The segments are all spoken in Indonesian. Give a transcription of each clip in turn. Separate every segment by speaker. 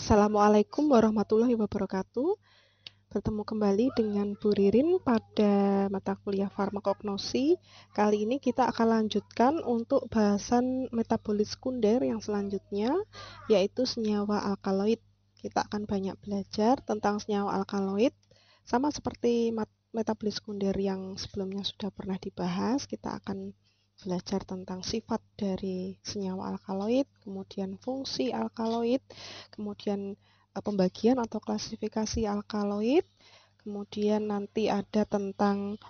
Speaker 1: Assalamualaikum warahmatullahi wabarakatuh. Bertemu kembali dengan Bu Ririn pada mata kuliah farmakognosi. Kali ini kita akan lanjutkan untuk bahasan metabolit sekunder yang selanjutnya, yaitu senyawa alkaloid. Kita akan banyak belajar tentang senyawa alkaloid, sama seperti metabolit sekunder yang sebelumnya sudah pernah dibahas. Kita akan belajar tentang sifat dari senyawa alkaloid, kemudian fungsi alkaloid, kemudian pembagian atau klasifikasi alkaloid, kemudian nanti ada tentang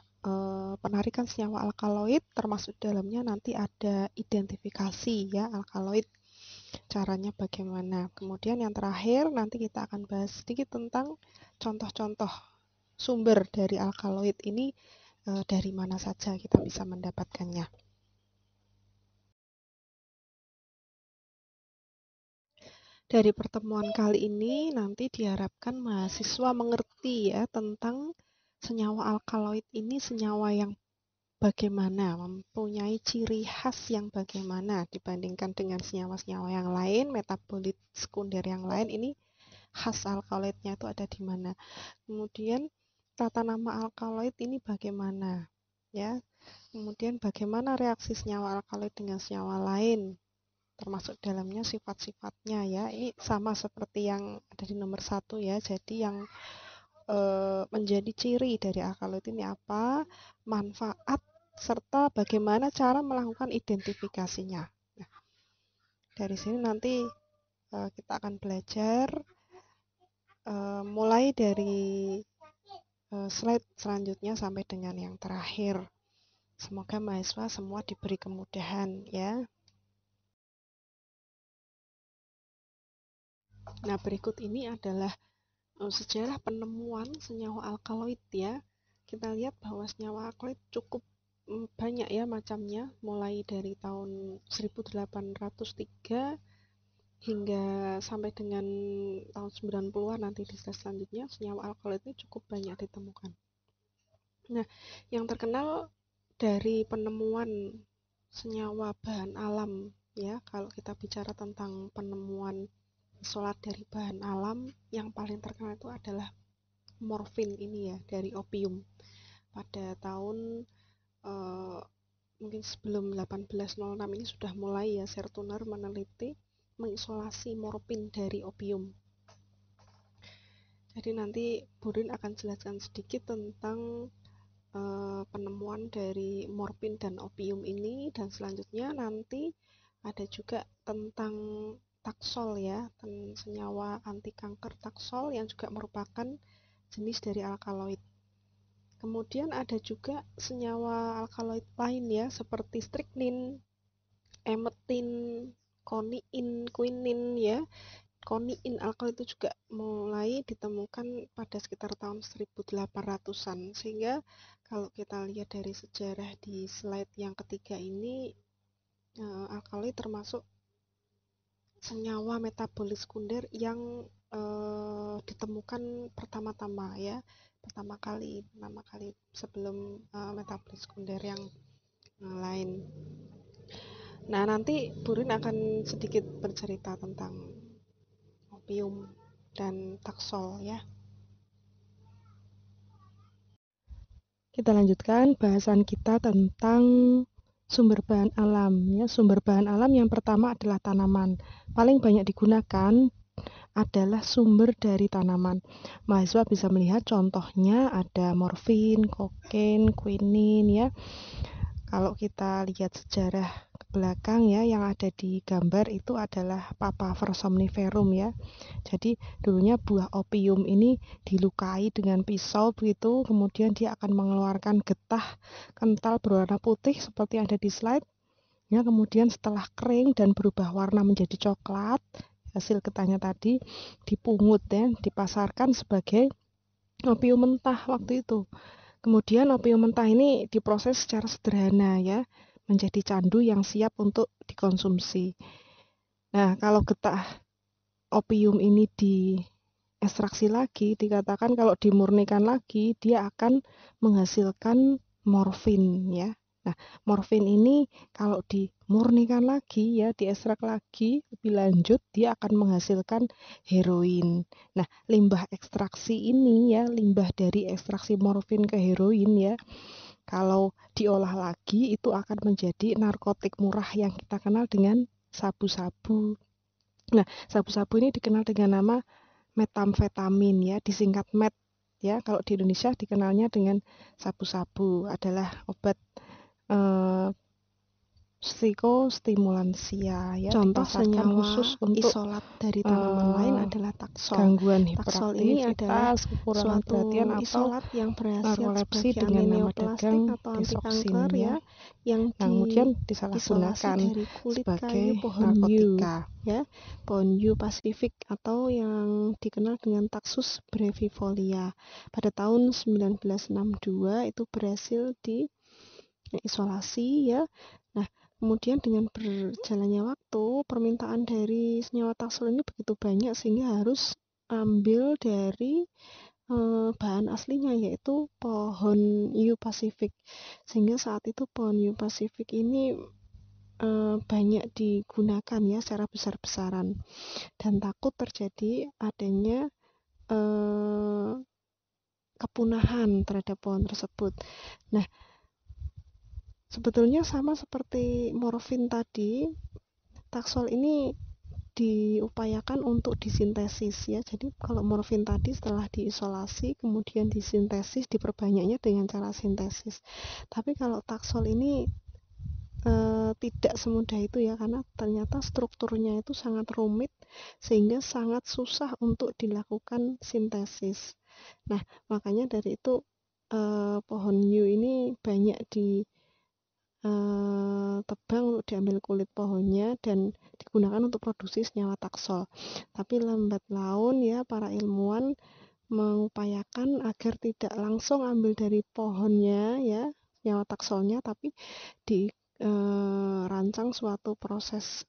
Speaker 1: penarikan senyawa alkaloid, termasuk dalamnya nanti ada identifikasi ya alkaloid, caranya bagaimana. Kemudian yang terakhir nanti kita akan bahas sedikit tentang contoh-contoh sumber dari alkaloid ini, dari mana saja kita bisa mendapatkannya. Dari pertemuan kali ini nanti diharapkan mahasiswa mengerti ya tentang senyawa alkaloid ini senyawa yang bagaimana, mempunyai ciri khas yang bagaimana dibandingkan dengan senyawa-senyawa yang lain, metabolit sekunder yang lain. Ini khas alkaloidnya itu ada di mana. Kemudian tata nama alkaloid ini bagaimana ya. Kemudian bagaimana reaksi senyawa alkaloid dengan senyawa lain, termasuk dalamnya sifat-sifatnya ya. Ini sama seperti yang ada di nomor 1 ya. Jadi yang menjadi ciri dari alkaloid ini apa, manfaat, serta bagaimana cara melakukan identifikasinya. Nah, dari sini nanti kita akan belajar mulai dari slide selanjutnya sampai dengan yang terakhir. Semoga mahasiswa semua diberi kemudahan ya. Nah, berikut ini adalah sejarah penemuan senyawa alkaloid ya. Kita lihat bahwa senyawa alkaloid cukup banyak ya macamnya, mulai dari tahun 1803 hingga sampai dengan tahun 90-an nanti di slide selanjutnya senyawa alkaloid ini cukup banyak ditemukan. Nah, yang terkenal dari penemuan senyawa bahan alam ya, kalau kita bicara tentang penemuan isolat dari bahan alam, yang paling terkenal itu adalah morfin ini ya, dari opium. Pada tahun mungkin sebelum 1806 ini sudah mulai ya Sertuner meneliti mengisolasi morfin dari opium. Jadi nanti Burin akan jelaskan sedikit tentang penemuan dari morfin dan opium ini, dan selanjutnya nanti ada juga tentang taksol ya, senyawa anti kanker taksol yang juga merupakan jenis dari alkaloid. Kemudian ada juga senyawa alkaloid lain ya, seperti strychnine, emetin, koniin, quinin ya. Koniin alkaloid itu juga mulai ditemukan pada sekitar tahun 1800-an, sehingga kalau kita lihat dari sejarah di slide yang ketiga ini, alkaloid termasuk senyawa metabolit sekunder yang ditemukan pertama-tama ya, pertama kali sebelum metabolit sekunder yang lain. Nah, nanti Burin akan sedikit bercerita tentang opium dan taksol ya. Kita lanjutkan bahasan kita tentang sumber bahan alam ya. Sumber bahan alam yang pertama adalah tanaman. Paling banyak digunakan adalah sumber dari tanaman. Mahasiswa bisa melihat contohnya ada morfin, kokain, quinin ya. Kalau kita lihat sejarah ke belakang ya, yang ada di gambar itu adalah Papaver somniferum ya. Jadi dulunya buah opium ini dilukai dengan pisau begitu, kemudian dia akan mengeluarkan getah kental berwarna putih seperti yang ada di slide. Ya, kemudian setelah kering dan berubah warna menjadi coklat, hasil getahnya tadi dipungut ya, dipasarkan sebagai opium mentah waktu itu. Kemudian opium mentah ini diproses secara sederhana ya, menjadi candu yang siap untuk dikonsumsi. Nah, kalau getah opium ini diekstraksi lagi, dikatakan kalau dimurnikan lagi dia akan menghasilkan morfin ya. Nah, morfin ini kalau dimurnikan lagi ya, diekstrak lagi lebih lanjut, dia akan menghasilkan heroin. Nah, limbah ekstraksi ini ya, limbah dari ekstraksi morfin ke heroin ya, kalau diolah lagi itu akan menjadi narkotik murah yang kita kenal dengan sabu-sabu. Nah, sabu-sabu ini dikenal dengan nama metamfetamin ya, disingkat MET ya. Kalau di Indonesia dikenalnya dengan sabu-sabu, adalah obat eh, psikostimulansia ya,
Speaker 2: Contoh
Speaker 1: dipasarkan khusus
Speaker 2: senyawa
Speaker 1: untuk
Speaker 2: isolat dari tanaman lain
Speaker 1: eh,
Speaker 2: adalah taksol.
Speaker 1: gangguan
Speaker 2: Taksol ini adalah
Speaker 1: hiperaktivitas, kekurangan perhatian,
Speaker 2: suatu
Speaker 1: atau
Speaker 2: isolat yang berhasil
Speaker 1: narkolepsi
Speaker 2: sebagai
Speaker 1: dengan nama
Speaker 2: antineoplastik
Speaker 1: dagang
Speaker 2: atau anti
Speaker 1: desoksin
Speaker 2: kanker
Speaker 1: ya.
Speaker 2: ya, yang
Speaker 1: Nah, kemudian
Speaker 2: diisolasi
Speaker 1: disalahgunakan
Speaker 2: dari kulit kayu
Speaker 1: sebagai
Speaker 2: pohon yew
Speaker 1: narkotika.
Speaker 2: ya, pohon yew Pacific atau yang dikenal dengan Taxus brevifolia. Pada tahun 1962 itu berhasil diisolasi ya. Nah, kemudian dengan berjalannya waktu, permintaan dari senyawa taksol ini begitu banyak sehingga harus ambil dari bahan aslinya, yaitu pohon yew Pacific. Sehingga saat itu pohon yew Pacific ini banyak digunakan ya secara besar-besaran, dan takut terjadi adanya kepunahan terhadap pohon tersebut. Nah, sebetulnya sama seperti morfin tadi, taksol ini diupayakan untuk disintesis ya. Jadi kalau morfin tadi setelah diisolasi kemudian disintesis, diperbanyaknya dengan cara sintesis. Tapi kalau taksol ini tidak semudah itu ya, karena ternyata strukturnya itu sangat rumit sehingga sangat susah untuk dilakukan sintesis. Nah, makanya dari itu pohon yew ini banyak tebang untuk diambil kulit pohonnya dan digunakan untuk produksi senyawa taksol. Tapi lambat laun ya, para ilmuwan mengupayakan agar tidak langsung ambil dari pohonnya ya senyawa taksolnya, tapi dirancang suatu proses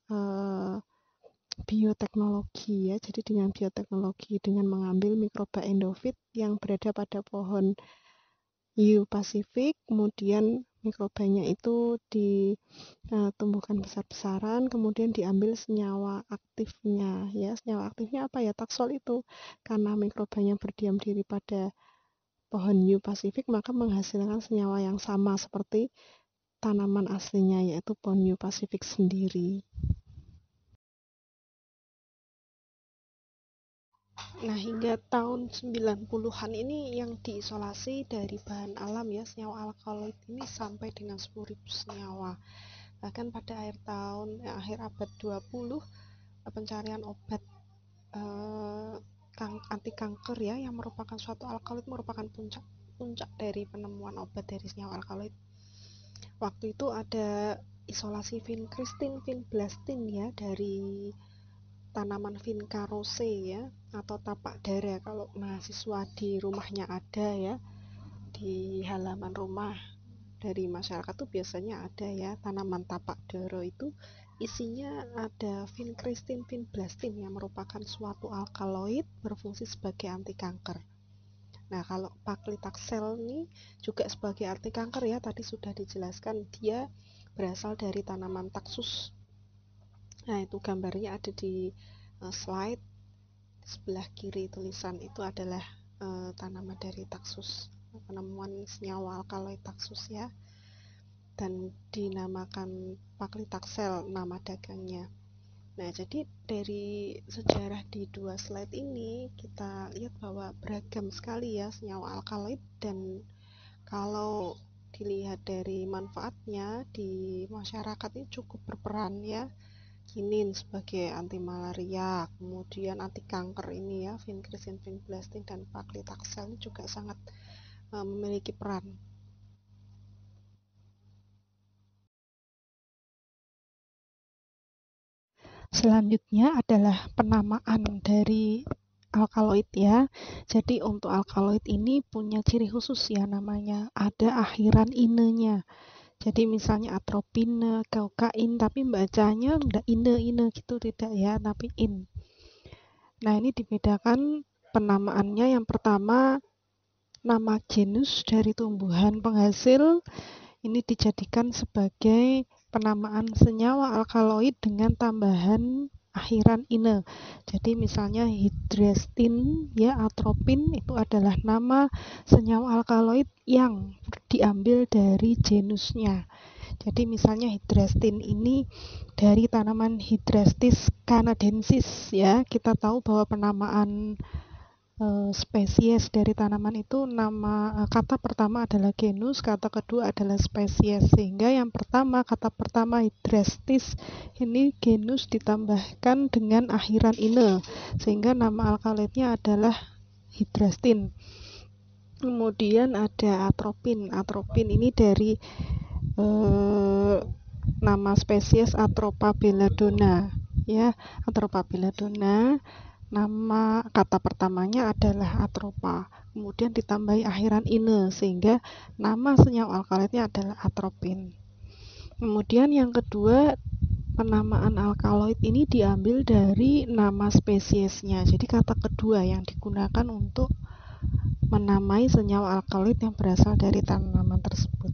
Speaker 2: bioteknologi ya. Jadi dengan bioteknologi, dengan mengambil mikroba endofit yang berada pada pohon yew Pacific, kemudian mikrobanya itu ditumbuhkan besar-besaran, kemudian diambil senyawa aktifnya ya. Senyawa aktifnya apa ya? Taksol itu. Karena mikrobanya berdiam diri pada pohon yew Pacific, maka menghasilkan senyawa yang sama seperti tanaman aslinya, yaitu pohon yew Pacific sendiri. Nah, hingga tahun 90-an ini yang diisolasi dari bahan alam ya, senyawa alkaloid ini sampai dengan 10.000 senyawa. Bahkan pada akhir abad 20, pencarian obat anti kanker ya, yang merupakan suatu alkaloid, merupakan puncak dari penemuan obat dari senyawa alkaloid. Waktu itu ada isolasi vinblastin ya, dari tanaman Vinca rose ya, atau tapak dara kalau mahasiswa di rumahnya ada ya, di halaman rumah dari masyarakat tuh biasanya ada ya tanaman tapak dara. Itu isinya ada vinblastin yang merupakan suatu alkaloid berfungsi sebagai anti kanker. Nah, kalau paclitaxel ini juga sebagai anti kanker ya, tadi sudah dijelaskan dia berasal dari tanaman Taxus. Nah, itu gambarnya ada di slide sebelah kiri, tulisan itu adalah tanaman dari Taxus, penemuan senyawa alkaloid Taxus ya, dan dinamakan paclitaxel nama dagangnya. Nah, jadi dari sejarah di dua slide ini kita lihat bahwa beragam sekali ya senyawa alkaloid, dan kalau dilihat dari manfaatnya di masyarakat ini cukup berperan ya. Kinin sebagai anti malaria, kemudian anti kanker ini ya, vinblastin dan paclitaxel ini juga sangat memiliki peran. Selanjutnya adalah penamaan dari alkaloid ya. Jadi untuk alkaloid ini punya ciri khusus ya, namanya ada akhiran ine-nya. Jadi misalnya atropine, kaukain, tapi bacanya enggak ine gitu, tidak ya, tapi in. Nah, ini dibedakan penamaannya. Yang pertama, nama genus dari tumbuhan penghasil Ini dijadikan sebagai penamaan senyawa alkaloid dengan tambahan akhiran ine. Jadi misalnya hidrestin ya, atropin itu adalah nama senyawa alkaloid yang diambil dari genusnya. Jadi misalnya hidrestin ini dari tanaman Hydrastis canadensis ya. Kita tahu bahwa penamaan spesies dari tanaman itu kata pertama adalah genus, kata kedua adalah spesies. Sehingga yang pertama, kata pertama Hydrastis ini genus ditambahkan dengan akhiran ine, sehingga nama alkaloidnya adalah hydrastin. Kemudian ada atropin. Atropin ini dari nama spesies Atropa belladonna ya. Atropa belladonna, nama kata pertamanya adalah atropa, kemudian ditambahi akhiran ine sehingga nama senyawa alkaloidnya adalah atropin. Kemudian yang kedua, penamaan alkaloid ini diambil dari nama spesiesnya. Jadi kata kedua yang digunakan untuk menamai senyawa alkaloid yang berasal dari tanaman tersebut.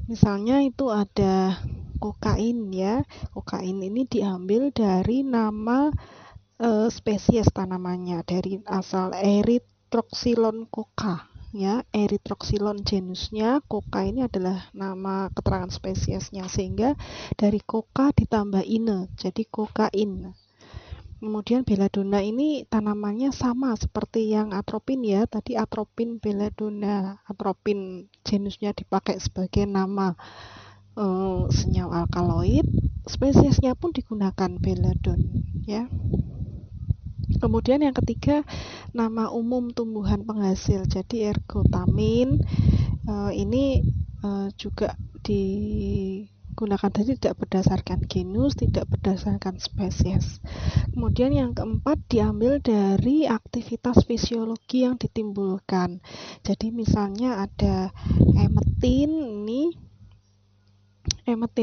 Speaker 2: Misalnya itu ada kokain ya. Kokain ini diambil dari nama spesies tanamannya, dari asal Erythroxylon coca ya. Erythroxylon genusnya, coca ini adalah nama keterangan spesiesnya, sehingga dari coca ditambah ine jadi kokain. Kemudian belladonna ini tanamannya sama seperti yang atropin ya, tadi atropin belladonna. Atropin genusnya dipakai sebagai nama senyawa alkaloid, spesiesnya pun digunakan belladonna ya. Kemudian yang ketiga, nama umum tumbuhan penghasil. Jadi ergotamin ini juga digunakan, tadi tidak berdasarkan genus, tidak berdasarkan spesies. Kemudian yang keempat, diambil dari aktivitas fisiologi yang ditimbulkan. Jadi misalnya ada emetin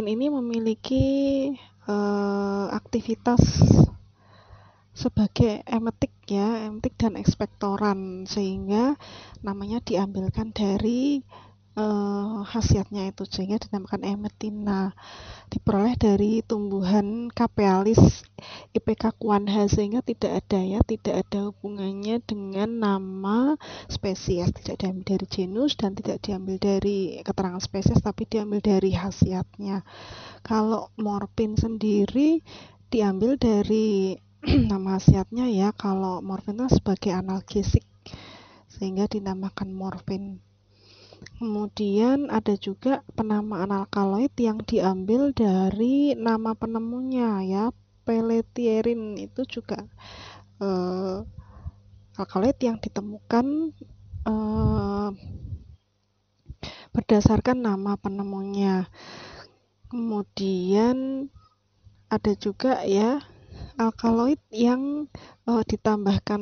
Speaker 2: ini memiliki aktivitas sebagai emetik ya, emetik dan ekspektoran, sehingga namanya diambilkan dari khasiatnya itu, sehingga dinamakan emetina. Diperoleh dari tumbuhan Capealis IPK Kuanha, sehingga tidak ada hubungannya dengan nama spesies, tidak diambil dari genus dan tidak diambil dari keterangan spesies, tapi diambil dari khasiatnya. Kalau morfin sendiri diambil dari nama khasiatnya ya. Kalau morfin itu sebagai analgesik, sehingga dinamakan morfin. Kemudian ada juga penamaan alkaloid yang diambil dari nama penemunya ya. Pelletieri itu juga alkaloid yang ditemukan berdasarkan nama penemunya. Kemudian ada juga ya alkaloid yang ditambahkan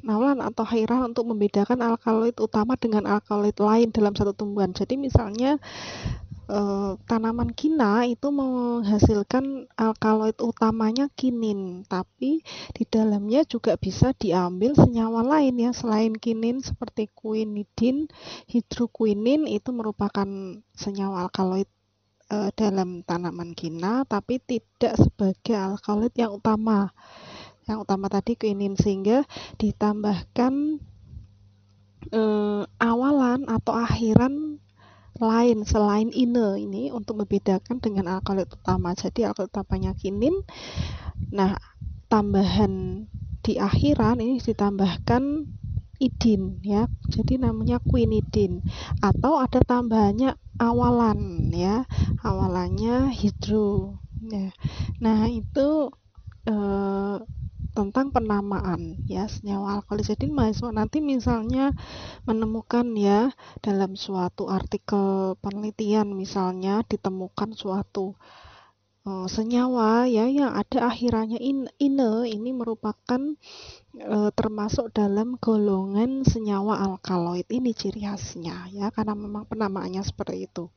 Speaker 2: naulan atau hairan untuk membedakan alkaloid utama dengan alkaloid lain dalam satu tumbuhan. Jadi misalnya tanaman kina itu menghasilkan alkaloid utamanya kinin, tapi di dalamnya juga bisa diambil senyawa lain ya selain kinin, seperti quinidin, hidroquinin itu merupakan senyawa alkaloid dalam tanaman kina, tapi tidak sebagai alkaloid yang utama. Yang utama tadi quinin, sehingga ditambahkan awalan atau akhiran lain selain ine ini untuk membedakan dengan alkaloid utama. Jadi alkaloid utamanya kinin, nah tambahan di akhiran ini ditambahkan idin ya, jadi namanya quinidin, atau ada tambahannya awalan ya, awalannya hidro ya. Nah itu tentang penamaan ya senyawa alkaloid. Jadi mahasiswa nanti misalnya menemukan ya dalam suatu artikel penelitian, misalnya ditemukan suatu senyawa ya yang ada akhirannya ine, ini merupakan termasuk dalam golongan senyawa alkaloid. Ini ciri khasnya ya, karena memang penamaannya seperti itu.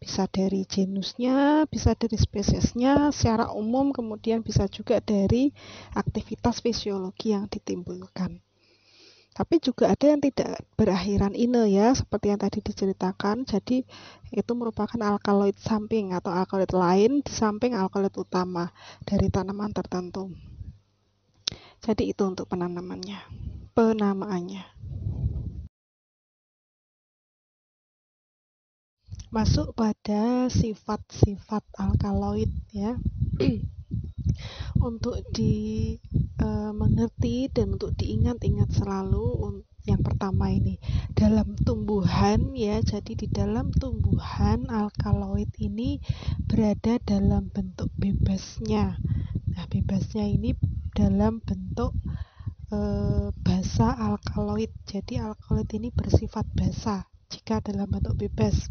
Speaker 2: Bisa dari genusnya, bisa dari spesiesnya secara umum, kemudian bisa juga dari aktivitas fisiologi yang ditimbulkan. Tapi juga ada yang tidak berakhiran ine ya, seperti yang tadi diceritakan. Jadi itu merupakan alkaloid samping atau alkaloid lain di samping alkaloid utama dari tanaman tertentu. Jadi itu untuk penamaannya. Masuk pada sifat-sifat alkaloid ya. Untuk dimengerti dan untuk diingat-ingat selalu, yang pertama ini dalam tumbuhan ya, jadi di dalam tumbuhan alkaloid ini berada dalam bentuk bebasnya. Nah, bebasnya ini dalam bentuk basa alkaloid. Jadi alkaloid ini bersifat basa jika dalam bentuk bebas.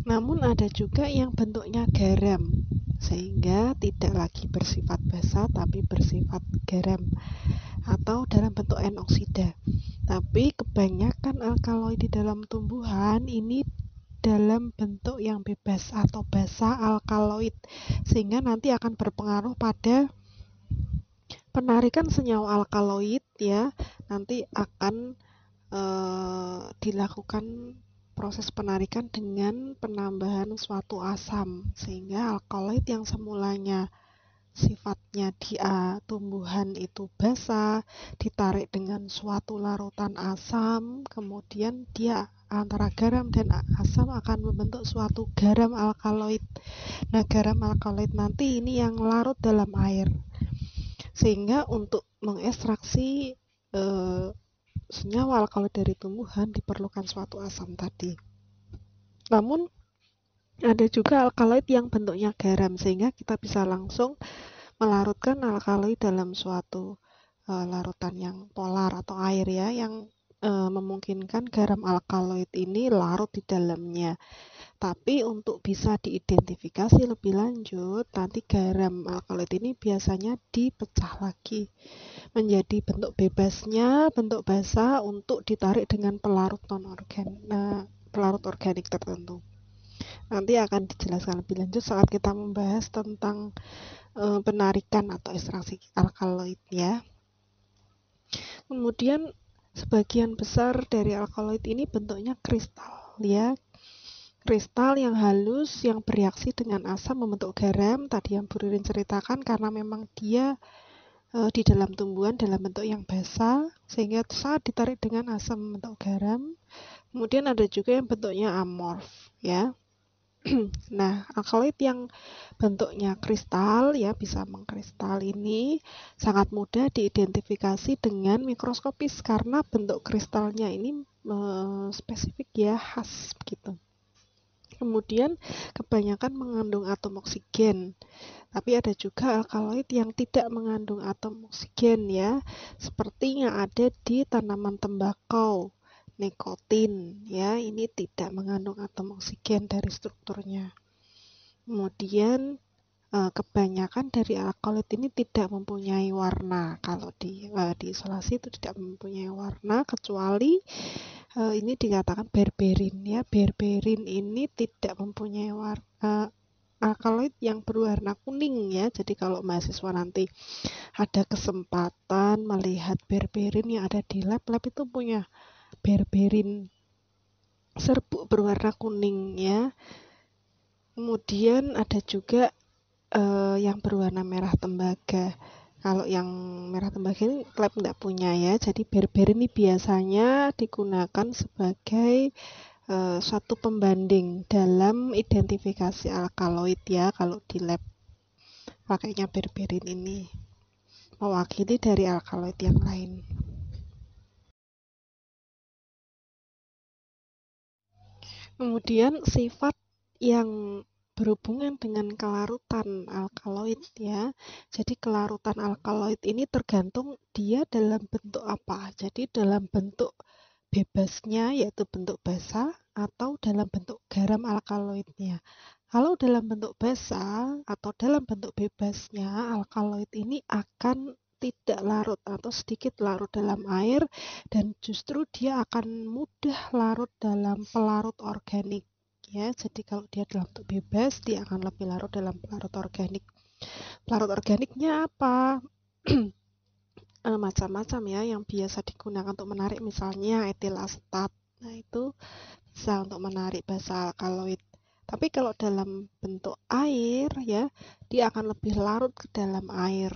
Speaker 2: Namun ada juga yang bentuknya garam, sehingga tidak lagi bersifat basa tapi bersifat garam, atau dalam bentuk N-oksida. Tapi kebanyakan alkaloid di dalam tumbuhan ini dalam bentuk yang bebas atau basa alkaloid, sehingga nanti akan berpengaruh pada penarikan senyawa alkaloid ya. Nanti akan dilakukan proses penarikan dengan penambahan suatu asam, sehingga alkaloid yang semulanya sifatnya di tumbuhan itu basa ditarik dengan suatu larutan asam, kemudian dia antara garam dan asam akan membentuk suatu garam alkaloid. Nah, garam alkaloid nanti ini yang larut dalam air, sehingga untuk mengekstraksi senyawa alkaloid dari tumbuhan diperlukan suatu asam tadi. Namun ada juga alkaloid yang bentuknya garam, sehingga kita bisa langsung melarutkan alkaloid dalam suatu larutan yang polar atau air ya, yang memungkinkan garam alkaloid ini larut di dalamnya. Tapi untuk bisa diidentifikasi lebih lanjut, nanti garam alkaloid ini biasanya dipecah lagi menjadi bentuk bebasnya, bentuk basa untuk ditarik dengan pelarut pelarut organik tertentu. Nanti akan dijelaskan lebih lanjut saat kita membahas tentang penarikan atau ekstraksi alkaloid ya. Kemudian sebagian besar dari alkaloid ini bentuknya kristal ya. Kristal yang halus yang bereaksi dengan asam membentuk garam, tadi yang Bu Ririn ceritakan, karena memang dia di dalam tumbuhan dalam bentuk yang basa, sehingga saat ditarik dengan asam membentuk garam. Kemudian ada juga yang bentuknya amorf ya. Nah, alkaloid yang bentuknya kristal ya, bisa mengkristal ini sangat mudah diidentifikasi dengan mikroskopis karena bentuk kristalnya ini spesifik ya, khas begitu. Kemudian kebanyakan mengandung atom oksigen, tapi ada juga alkaloid yang tidak mengandung atom oksigen ya, seperti yang ada di tanaman tembakau, nikotin ya, ini tidak mengandung atom oksigen dari strukturnya. Kemudian kebanyakan dari alkaloid ini tidak mempunyai warna. Kalau di isolasi itu tidak mempunyai warna, kecuali ini dikatakan berberin ya. Berberin ini tidak mempunyai warna, alkaloid yang berwarna kuning ya. Jadi kalau mahasiswa nanti ada kesempatan melihat berberin yang ada di lab itu punya berberin serbuk berwarna kuning ya. Kemudian ada juga yang berwarna merah tembaga. Kalau yang merah tembaga ini lab tidak punya ya. Jadi berberin ini biasanya digunakan sebagai suatu pembanding dalam identifikasi alkaloid ya. Kalau di lab pakainya berberin ini mewakili dari alkaloid yang lain. Kemudian sifat yang berhubungan dengan kelarutan alkaloid ya. Jadi kelarutan alkaloid ini tergantung dia dalam bentuk apa. Jadi dalam bentuk bebasnya yaitu bentuk basa atau dalam bentuk garam alkaloidnya. Kalau dalam bentuk basa atau dalam bentuk bebasnya, alkaloid ini akan tidak larut atau sedikit larut dalam air, dan justru dia akan mudah larut dalam pelarut organik ya. Jadi kalau dia dalam bentuk bebas, dia akan lebih larut dalam pelarut organik. Pelarut organiknya apa? macam-macam ya yang biasa digunakan untuk menarik, misalnya etil asetat. Nah, itu bisa untuk menarik basa alkaloid. Tapi kalau dalam bentuk air ya, dia akan lebih larut ke dalam air.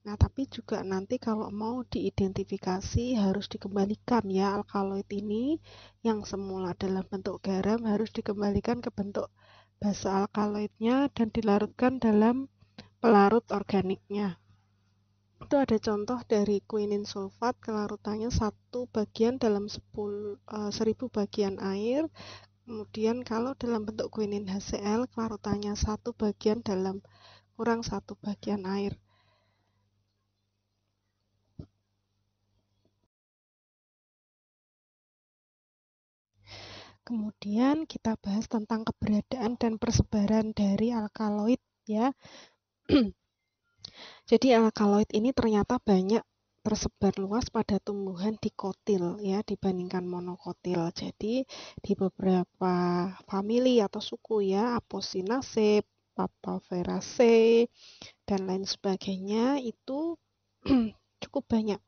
Speaker 2: Nah, tapi juga nanti kalau mau diidentifikasi harus dikembalikan ya, alkaloid ini yang semula dalam bentuk garam harus dikembalikan ke bentuk basa alkaloidnya dan dilarutkan dalam pelarut organiknya. Itu ada contoh dari quinin sulfat, kelarutannya 1 bagian dalam 1000 bagian air. Kemudian kalau dalam bentuk quinin HCl, kelarutannya 1 bagian dalam kurang 1 bagian air. Kemudian kita bahas tentang keberadaan dan persebaran dari alkaloid ya. Jadi alkaloid ini ternyata banyak tersebar luas pada tumbuhan dikotil ya dibandingkan monokotil. Jadi di beberapa famili atau suku ya, Apocynaceae, Papaveraceae dan lain sebagainya itu cukup banyak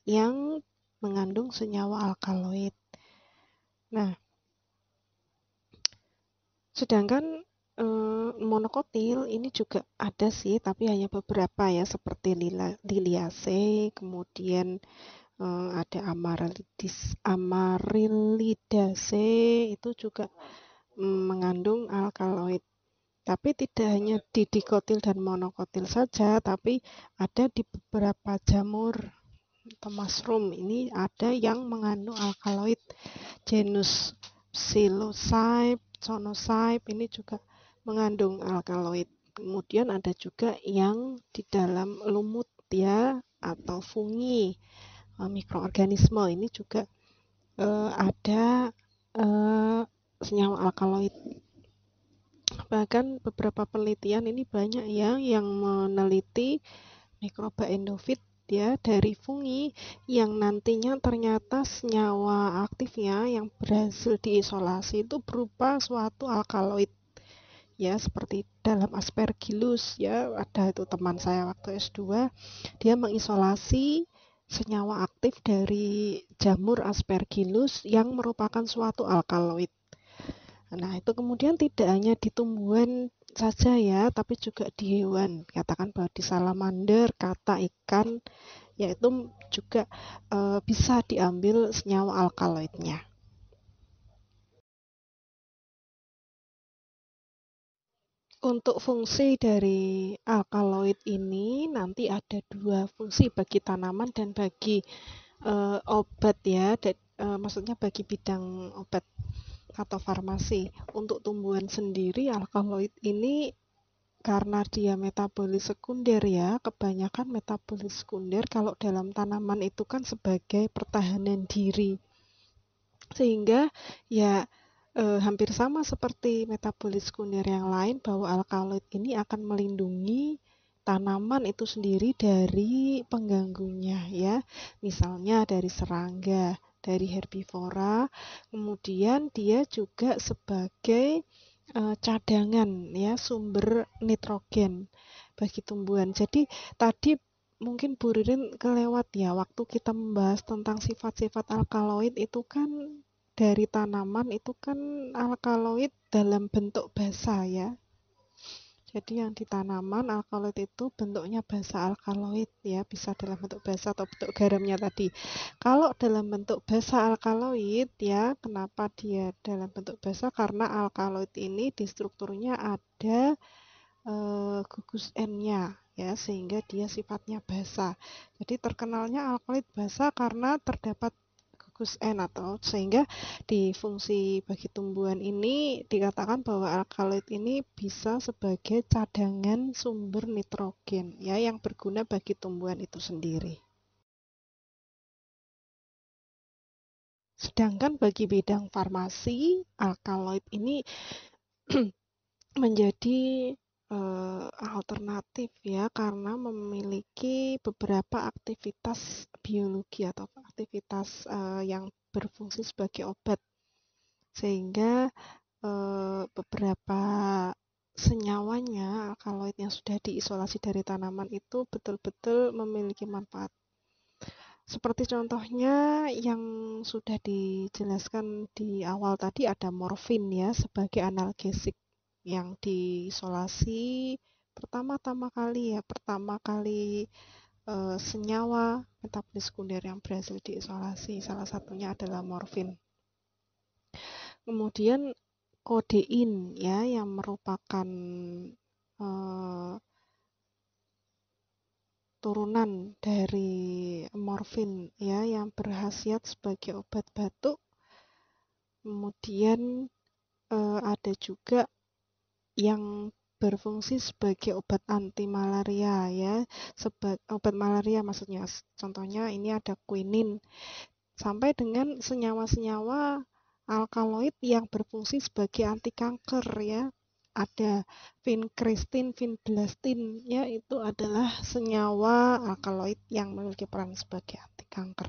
Speaker 2: yang mengandung senyawa alkaloid. Nah, sedangkan monokotil ini juga ada sih, tapi hanya beberapa ya, seperti Liliaceae, kemudian ada Amaryllidaceae, itu juga mengandung alkaloid. Tapi tidak hanya di dikotil dan monokotil saja, tapi ada di beberapa jamur atau mushroom ini ada yang mengandung alkaloid. Genus Psilocybe, Conocybe ini juga mengandung alkaloid. Kemudian ada juga yang di dalam lumut ya, atau fungi, mikroorganisme ini juga ada senyawa alkaloid. Bahkan beberapa penelitian ini banyak ya yang meneliti mikroba endofit ya dari fungi yang nantinya ternyata senyawa aktifnya yang berhasil diisolasi itu berupa suatu alkaloid ya, seperti dalam Aspergillus ya, ada itu teman saya waktu S2, dia mengisolasi senyawa aktif dari jamur Aspergillus yang merupakan suatu alkaloid. Nah, itu kemudian tidak hanya di tumbuhan saja ya, tapi juga di hewan. Katakan bahwa di salamander, kata, ikan, yaitu juga bisa diambil senyawa alkaloidnya. Untuk fungsi dari alkaloid ini nanti ada 2 fungsi bagi tanaman dan bagi obat ya, maksudnya bagi bidang obat atau farmasi. Untuk tumbuhan sendiri alkaloid ini karena dia metabolis sekunder ya, kebanyakan metabolis sekunder kalau dalam tanaman itu kan sebagai pertahanan diri. Sehingga ya hampir sama seperti metabolis sekunder yang lain, bahwa alkaloid ini akan melindungi tanaman itu sendiri dari pengganggunya ya. Misalnya dari serangga, dari herbivora, kemudian dia juga sebagai cadangan ya, sumber nitrogen bagi tumbuhan. Jadi tadi mungkin Bu Ririn kelewat ya, waktu kita membahas tentang sifat-sifat alkaloid itu kan dari tanaman itu kan alkaloid dalam bentuk basa ya. Jadi yang di tanaman alkaloid itu bentuknya basa alkaloid ya, bisa dalam bentuk basa atau bentuk garamnya tadi. Kalau dalam bentuk basa alkaloid ya, kenapa dia dalam bentuk basa? Karena alkaloid ini di strukturnya ada gugus N-nya ya, sehingga dia sifatnya basa. Jadi terkenalnya alkaloid basa karena terdapat gugus N, atau sehingga di fungsi bagi tumbuhan ini dikatakan bahwa alkaloid ini bisa sebagai cadangan sumber nitrogen ya, yang berguna bagi tumbuhan itu sendiri. Sedangkan bagi bidang farmasi, alkaloid ini menjadi alternatif ya, karena memiliki beberapa aktivitas biologi atau aktivitas yang berfungsi sebagai obat, sehingga beberapa senyawanya alkaloid yang sudah diisolasi dari tanaman itu betul-betul memiliki manfaat Seperti contohnya yang sudah dijelaskan di awal tadi, ada morfin ya sebagai analgesik yang diisolasi pertama kali senyawa metabolis sekunder yang berhasil diisolasi, salah satunya adalah morfin. Kemudian kodein ya yang merupakan turunan dari morfin ya yang berkhasiat sebagai obat batuk. Kemudian ada juga yang berfungsi sebagai obat anti malaria ya, obat malaria maksudnya. Contohnya ini ada quinin, sampai dengan senyawa-senyawa alkaloid yang berfungsi sebagai anti kanker ya. Ada vincristin, vinblastin ya, itu adalah senyawa alkaloid yang memiliki peran sebagai anti kanker.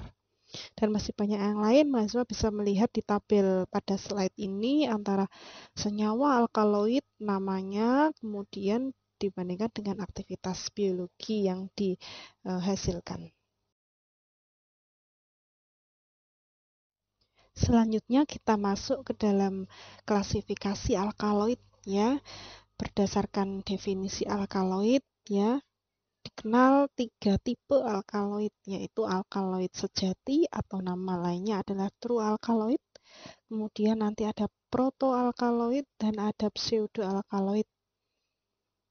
Speaker 2: Dan masih banyak yang lain. Mahasiswa bisa melihat di tabel pada slide ini antara senyawa alkaloid namanya, kemudian dibandingkan dengan aktivitas biologi yang dihasilkan. Selanjutnya kita masuk ke dalam klasifikasi alkaloid ya. Berdasarkan definisi alkaloid ya, dikenal 3 tipe alkaloid, yaitu alkaloid sejati atau nama lainnya adalah true alkaloid. Kemudian nanti ada protoalkaloid dan ada pseudoalkaloid.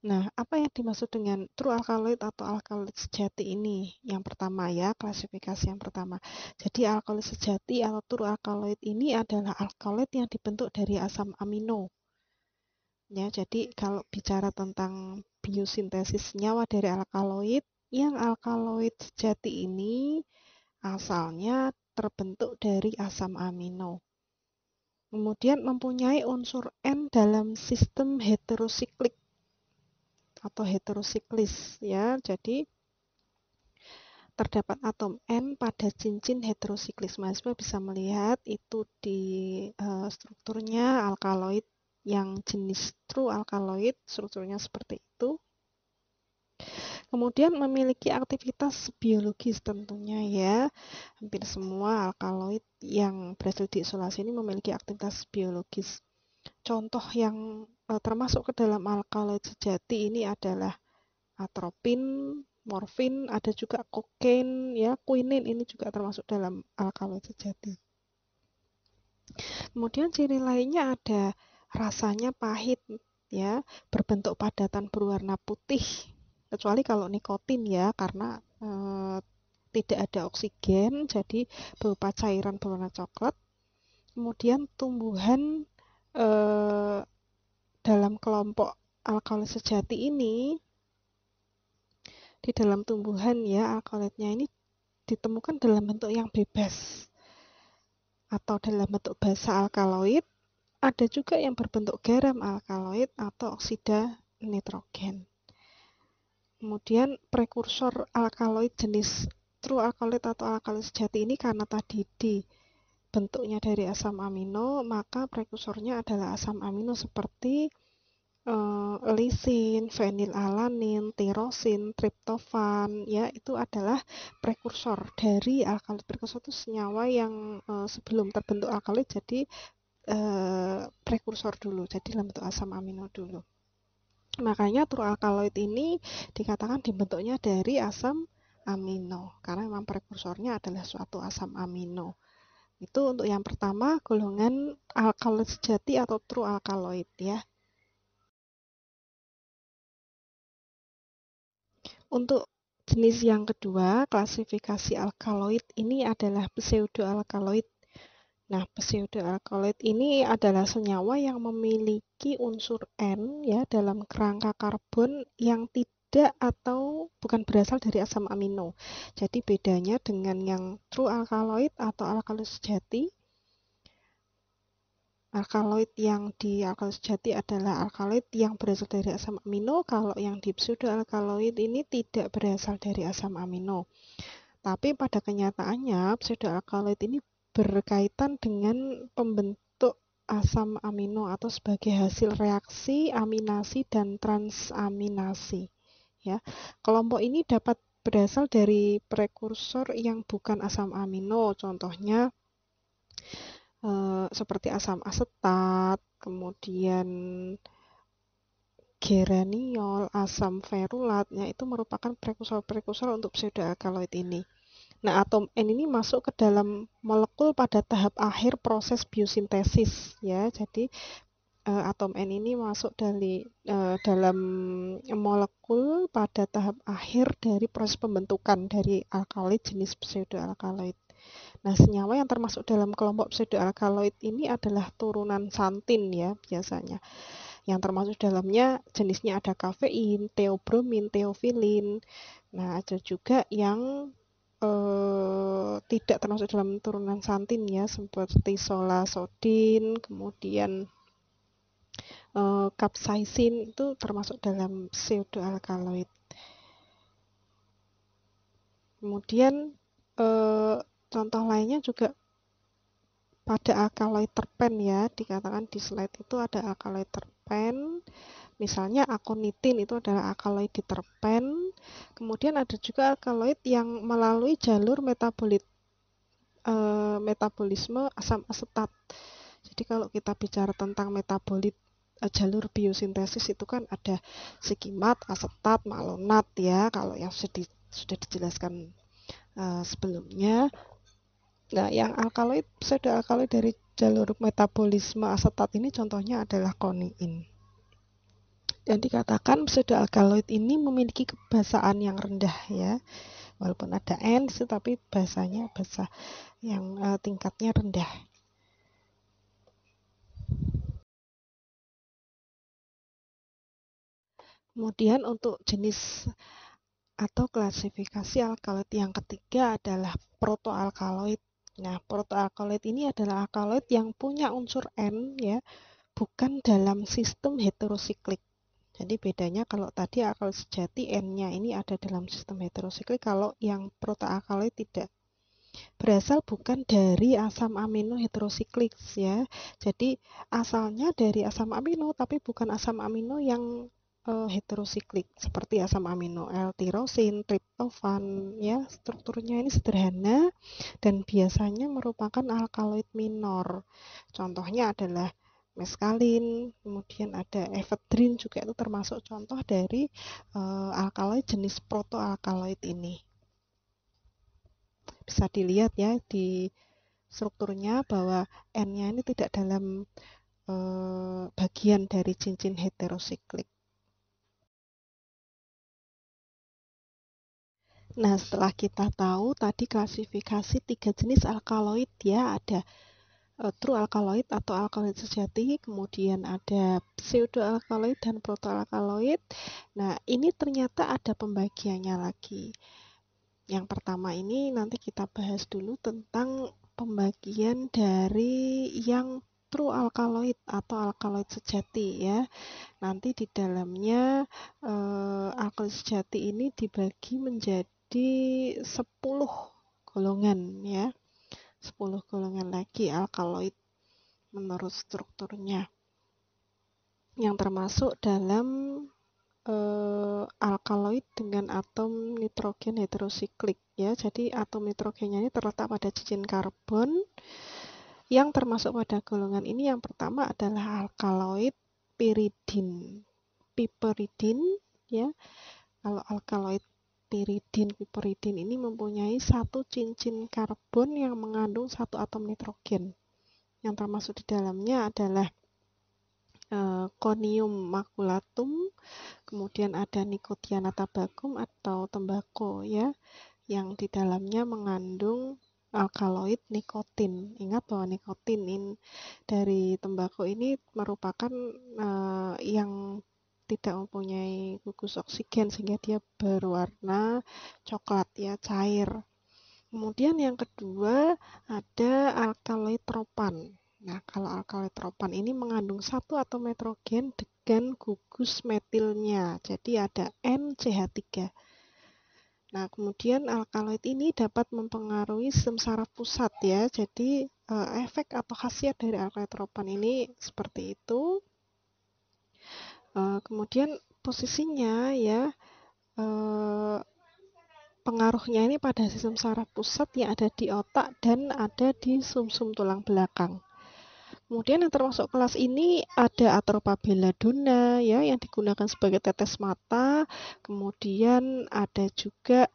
Speaker 2: Nah, apa yang dimaksud dengan true alkaloid atau alkaloid sejati ini? Yang pertama ya, klasifikasi yang pertama. Jadi alkaloid sejati atau true alkaloid ini adalah alkaloid yang dibentuk dari asam amino. Ya, jadi kalau bicara tentang biosintesis senyawa dari alkaloid, yang alkaloid sejati ini asalnya terbentuk dari asam amino. Kemudian mempunyai unsur N dalam sistem heterosiklik atau heterosiklis ya. Jadi terdapat atom N pada cincin heterosiklis. Mahasiswa bisa melihat itu di strukturnya alkaloid yang jenis true alkaloid, strukturnya seperti itu. Kemudian memiliki aktivitas biologis tentunya ya. Hampir semua alkaloid yang berhasil diisolasi ini memiliki aktivitas biologis. Contoh yang termasuk ke dalam alkaloid sejati ini adalah atropin, morfin, ada juga kokain, ya, quinin ini juga termasuk dalam alkaloid sejati. Kemudian ciri lainnya ada rasanya pahit, ya, berbentuk padatan berwarna putih, kecuali kalau nikotin ya, karena tidak ada oksigen, jadi berupa cairan berwarna coklat. Kemudian tumbuhan dalam kelompok alkaloid sejati ini, di dalam tumbuhan ya, alkaloidnya ini ditemukan dalam bentuk yang bebas atau dalam bentuk basa alkaloid. Ada juga yang berbentuk garam alkaloid atau oksida nitrogen. Kemudian prekursor alkaloid jenis true alkaloid atau alkaloid sejati ini karena tadi bentuknya dari asam amino, maka prekursornya adalah asam amino seperti lisin, fenilalanin, tirosin, triptofan, ya, itu adalah prekursor dari alkaloid. Prekursor itu senyawa yang sebelum terbentuk alkaloid jadi prekursor dulu, jadi dalam bentuk asam amino dulu. Makanya true alkaloid ini dikatakan dibentuknya dari asam amino, karena memang prekursornya adalah suatu asam amino. Itu untuk yang pertama, golongan alkaloid sejati atau true alkaloid ya. Untuk jenis yang kedua, klasifikasi alkaloid ini adalah pseudoalkaloid. Nah, pseudoalkaloid ini adalah senyawa yang memiliki unsur N ya dalam kerangka karbon yang tidak atau bukan berasal dari asam amino. Jadi bedanya dengan yang true alkaloid atau alkaloid sejati, alkaloid yang di alkaloid sejati adalah alkaloid yang berasal dari asam amino, kalau yang di pseudoalkaloid ini tidak berasal dari asam amino. Tapi pada kenyataannya pseudoalkaloid ini berkaitan dengan pembentuk asam amino atau sebagai hasil reaksi aminasi dan transaminasi. Ya, kelompok ini dapat berasal dari prekursor yang bukan asam amino, contohnya seperti asam asetat, kemudian geraniol, asam ferulat, itu merupakan prekursor-prekursor untuk pseudoalkaloid ini. Nah, atom N ini masuk ke dalam molekul pada tahap akhir proses biosintesis, ya. Jadi atom N ini masuk dalam molekul pada tahap akhir dari proses pembentukan dari alkaloid jenis pseudoalkaloid. Nah, senyawa yang termasuk dalam kelompok pseudoalkaloid ini adalah turunan santin, ya, biasanya. Yang termasuk dalamnya jenisnya ada kafein, teobromin, teofilin. Nah, ada juga yang tidak termasuk dalam turunan santin, ya, seperti solasodin, kemudian capsaicin, itu termasuk dalam pseudoalkaloid. Kemudian contoh lainnya juga pada alkaloid terpen, ya, dikatakan di slide itu ada alkaloid terpen. Misalnya akonitin itu adalah alkaloid diterpen. Kemudian ada juga alkaloid yang melalui jalur metabolisme asam asetat. Jadi kalau kita bicara tentang metabolit jalur biosintesis itu kan ada sikimat, asetat, malonat, ya, kalau yang sudah dijelaskan sebelumnya. Nah, yang alkaloid, pseudoalkaloid dari jalur metabolisme asetat ini contohnya adalah koniin. Dan dikatakan pseudoalkaloid ini memiliki kebasaan yang rendah, ya. Walaupun ada N tapi basanya basa yang tingkatnya rendah. Kemudian untuk jenis atau klasifikasi alkaloid yang ketiga adalah protoalkaloid. Nah, protoalkaloid ini adalah alkaloid yang punya unsur N, ya, bukan dalam sistem heterosiklik. Jadi bedanya kalau tadi alkaloid sejati N-nya ini ada dalam sistem heterosiklik, kalau yang protoalkaloid tidak. Berasal bukan dari asam amino heterosiklik, ya. Jadi asalnya dari asam amino tapi bukan asam amino yang heterosiklik seperti asam amino L-tirosin, triptofan, ya. Strukturnya ini sederhana dan biasanya merupakan alkaloid minor. Contohnya adalah meskalin, kemudian ada efedrin juga, itu termasuk contoh dari alkaloid jenis protoalkaloid ini. Bisa dilihat, ya, di strukturnya bahwa N-nya ini tidak dalam bagian dari cincin heterosiklik. Nah, setelah kita tahu tadi klasifikasi 3 jenis alkaloid, ya, ada true alkaloid atau alkaloid sejati, kemudian ada pseudoalkaloid dan protoalkaloid. Nah, ini ternyata ada pembagiannya lagi. Yang pertama ini nanti kita bahas dulu tentang pembagian dari yang true alkaloid atau alkaloid sejati, ya. Nanti di dalamnya alkaloid sejati ini dibagi menjadi 10 golongan, ya. 10 golongan lagi alkaloid menurut strukturnya, yang termasuk dalam alkaloid dengan atom nitrogen heterosiklik, ya. Jadi atom nitrogennya ini terletak pada cincin karbon. Yang termasuk pada golongan ini yang pertama adalah alkaloid piridin, piperidin, ya. Kalau alkaloid piperidin ini mempunyai satu cincin karbon yang mengandung satu atom nitrogen. Yang termasuk di dalamnya adalah Conium maculatum, kemudian ada Nicotiana tabacum atau tembakau, ya, yang di dalamnya mengandung alkaloid nikotin. Ingat bahwa nikotin dari tembakau ini merupakan yang tidak mempunyai gugus oksigen sehingga dia berwarna coklat, ya, cair. Kemudian yang kedua ada alkaloid tropan. Nah, kalau alkaloid tropan ini mengandung satu atom nitrogen dengan gugus metilnya. Jadi ada NCH3. Nah, kemudian alkaloid ini dapat mempengaruhi sistem saraf pusat, ya. Jadi efek atau khasiat dari alkaloid tropan ini seperti itu. Kemudian posisinya, ya, pengaruhnya ini pada sistem saraf pusat yang ada di otak dan ada di sumsum tulang belakang. Kemudian yang termasuk kelas ini ada atropa belladonna ya yang digunakan sebagai tetes mata. Kemudian ada juga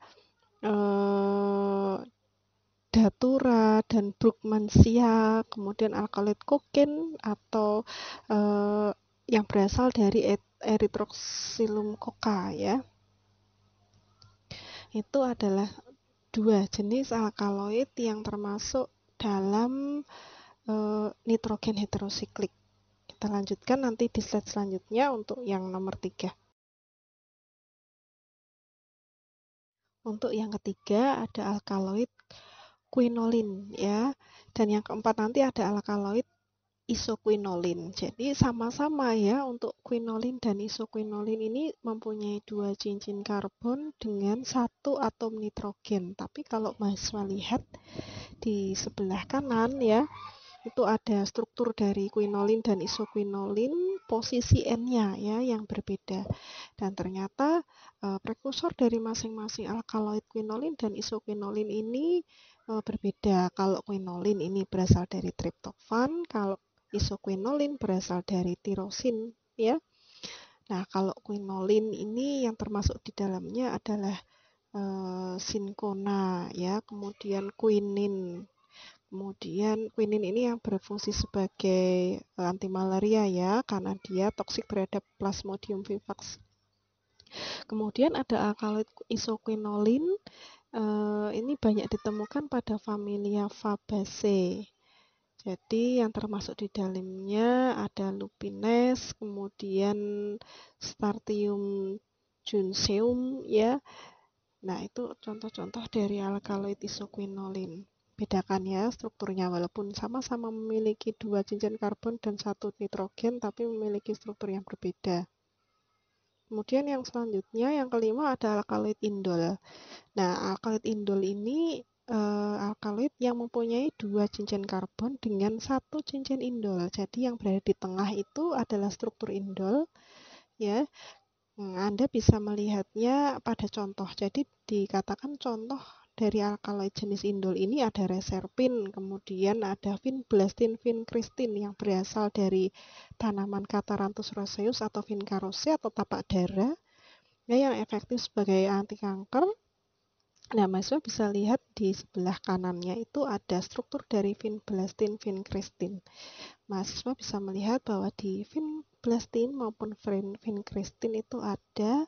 Speaker 2: datura dan brugmansia, kemudian alkaloid kokain atau yang berasal dari erythroxylum coca ya. Itu adalah dua jenis alkaloid yang termasuk dalam nitrogen heterosiklik. Kita lanjutkan nanti di slide selanjutnya untuk yang nomor 3. Untuk yang ketiga ada alkaloid quinolin ya. Dan yang keempat nanti ada alkaloid isoquinolin. Jadi sama-sama ya, untuk quinolin dan isoquinolin ini mempunyai 2 cincin karbon dengan 1 atom nitrogen. Tapi kalau mahasiswa lihat di sebelah kanan ya, itu ada struktur dari quinolin dan isoquinolin, posisi N-nya ya yang berbeda. Dan ternyata prekursor dari masing-masing alkaloid quinolin dan isoquinolin ini berbeda. Kalau quinolin ini berasal dari triptofan, kalau isoquinolin berasal dari tirosin ya. Nah, kalau quinolin ini yang termasuk di dalamnya adalah sinkona ya, kemudian quinin. Kemudian quinin ini yang berfungsi sebagai antimalaria ya, karena dia toksik terhadap Plasmodium vivax. Kemudian ada alkaloid isoquinolin, ini banyak ditemukan pada familia Fabaceae. Jadi yang termasuk di dalamnya ada lupines, kemudian Startium junceum ya. Nah, itu contoh-contoh dari alkaloid isoquinolin. Bedakan ya strukturnya, walaupun sama-sama memiliki 2 cincin karbon dan 1 nitrogen, tapi memiliki struktur yang berbeda. Kemudian yang selanjutnya, yang kelima ada alkaloid indol. Nah, alkaloid indol ini alkaloid yang mempunyai 2 cincin karbon dengan 1 cincin indol. Jadi yang berada di tengah itu adalah struktur indol ya. Anda bisa melihatnya pada contoh. Jadi dikatakan contoh dari alkaloid jenis indol ini ada reserpin, kemudian ada vinblastin, vincristin yang berasal dari tanaman Catharanthus roseus atau vincarose atau tapak dara ya, yang efektif sebagai anti kanker. Nah, mahasiswa bisa lihat di sebelah kanannya itu ada struktur dari vinblastin, vincristin. Mahasiswa bisa melihat bahwa di vinblastin maupun vincristin itu ada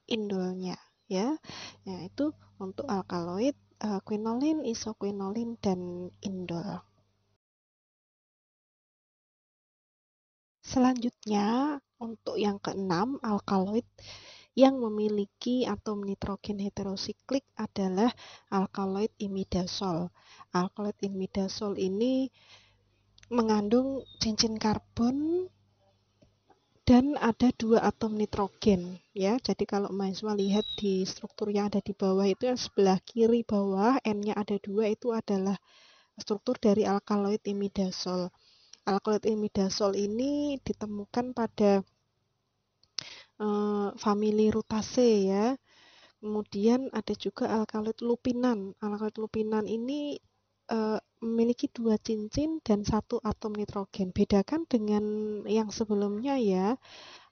Speaker 2: indolnya ya, yaitu untuk alkaloid quinolin, isoquinolin, dan indol. Selanjutnya untuk yang keenam, alkaloid yang memiliki atom nitrogen heterosiklik adalah alkaloid imidazol. Alkaloid imidazol ini mengandung cincin karbon dan ada 2 atom nitrogen ya. Jadi kalau mahasiswa lihat di struktur yang ada di bawah itu, yang sebelah kiri bawah N-nya ada 2, itu adalah struktur dari alkaloid imidazol. Alkaloid imidazol ini ditemukan pada famili Rutaceae ya. Kemudian ada juga alkaloid lupinan. Alkaloid lupinan ini memiliki 2 cincin dan 1 atom nitrogen. Bedakan dengan yang sebelumnya ya.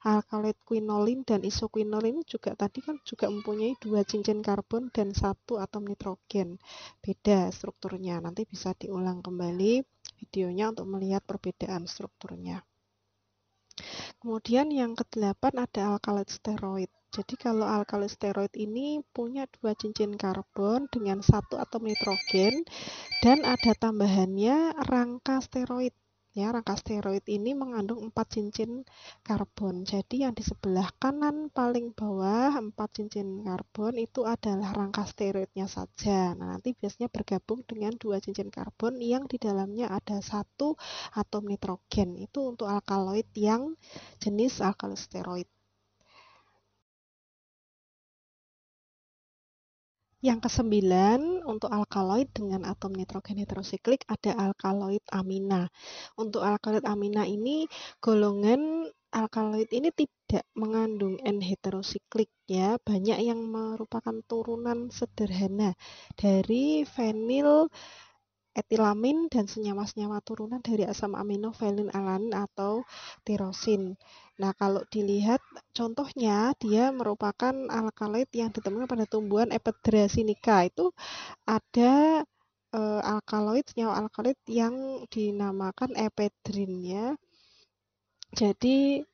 Speaker 2: Alkaloid quinolin dan isoquinolin juga tadi kan juga mempunyai 2 cincin karbon dan 1 atom nitrogen. Beda strukturnya. Nanti bisa diulang kembali videonya untuk melihat perbedaan strukturnya. Kemudian yang ke-8 ada alkaloid steroid. Jadi kalau alkaloid steroid ini punya 2 cincin karbon dengan 1 atom nitrogen dan ada tambahannya rangka steroid. Ya, rangka steroid ini mengandung 4 cincin karbon. Jadi yang di sebelah kanan paling bawah 4 cincin karbon itu adalah rangka steroidnya saja. Nah, nanti biasanya bergabung dengan 2 cincin karbon yang di dalamnya ada 1 atom nitrogen. Itu untuk alkaloid yang jenis alkaloid steroid. Yang ke-9 untuk alkaloid dengan atom nitrogen heterosiklik ada alkaloid amina. Untuk alkaloid amina ini golongan alkaloid ini tidak mengandung N-heterosiklik ya, banyak yang merupakan turunan sederhana dari fenil etilamin dan senyawa-senyawa turunan dari asam amino valine-alanin atau tirosin. Nah, kalau dilihat contohnya dia merupakan alkaloid yang ditemukan pada tumbuhan Ephedra sinica. Itu ada senyawa alkaloid yang dinamakan ephedrin ya. Jadi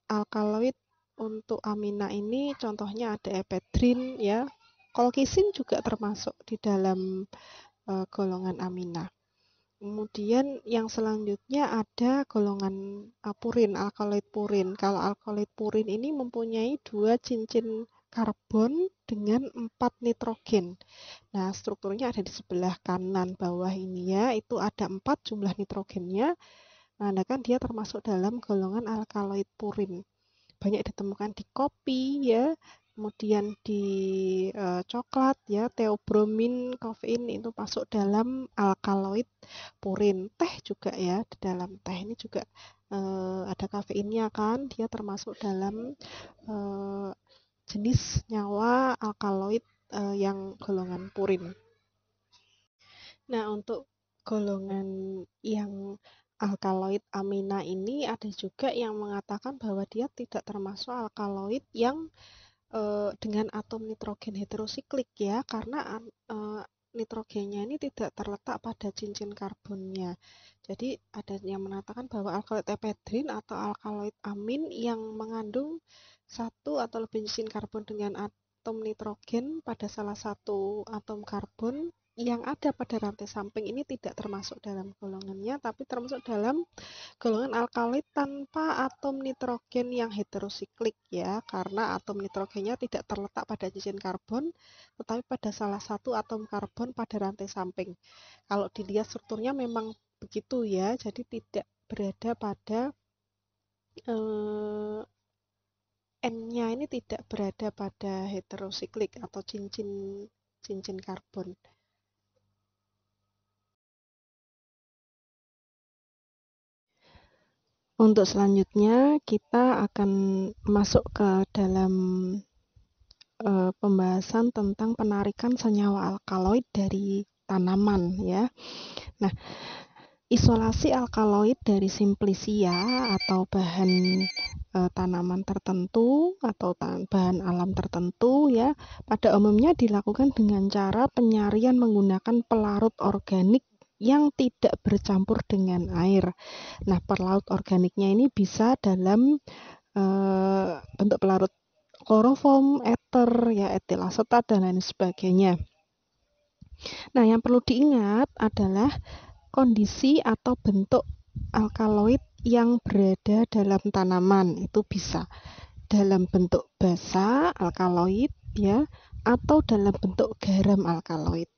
Speaker 2: alkaloid untuk amina ini contohnya ada ephedrin ya. Kolkisin juga termasuk di dalam golongan amina. Kemudian yang selanjutnya ada golongan purin, alkaloid purin. Kalau alkaloid purin ini mempunyai 2 cincin karbon dengan 4 nitrogen. Nah, strukturnya ada di sebelah kanan bawah ini ya, itu ada 4 jumlah nitrogennya. Nah, kan dia termasuk dalam golongan alkaloid purin. Banyak ditemukan di kopi ya, kemudian di coklat ya, theobromine, kafein itu masuk dalam alkaloid purin. Teh juga ya, di dalam teh ini juga ada kafeinnya kan, dia termasuk dalam jenis nyawa alkaloid yang golongan purin. Nah, untuk golongan yang alkaloid amina ini ada juga yang mengatakan bahwa dia tidak termasuk alkaloid yang dengan atom nitrogen heterosiklik ya, karena nitrogennya ini tidak terletak pada cincin karbonnya. Jadi ada yang mengatakan bahwa alkaloid ephedrin atau alkaloid amin yang mengandung satu atau lebih cincin karbon dengan atom nitrogen pada salah satu atom karbon yang ada pada rantai samping ini tidak termasuk dalam golongannya, tapi termasuk dalam golongan alkaloid tanpa atom nitrogen yang heterosiklik ya, karena atom nitrogennya tidak terletak pada cincin karbon, tetapi pada salah satu atom karbon pada rantai samping. Kalau dilihat strukturnya memang begitu ya, jadi tidak berada pada N-nya ini tidak berada pada heterosiklik atau cincin karbon. Untuk selanjutnya kita akan masuk ke dalam pembahasan tentang penarikan senyawa alkaloid dari tanaman ya. Nah, isolasi alkaloid dari simplicia atau bahan tanaman tertentu atau bahan alam tertentu ya, pada umumnya dilakukan dengan cara penyarian menggunakan pelarut organik yang tidak bercampur dengan air. Nah, pelarut organiknya ini bisa dalam bentuk pelarut kloroform, ether, ya etil asetat dan lain sebagainya. Nah, yang perlu diingat adalah kondisi atau bentuk alkaloid yang berada dalam tanaman. Itu bisa dalam bentuk basa alkaloid ya, atau dalam bentuk garam alkaloid.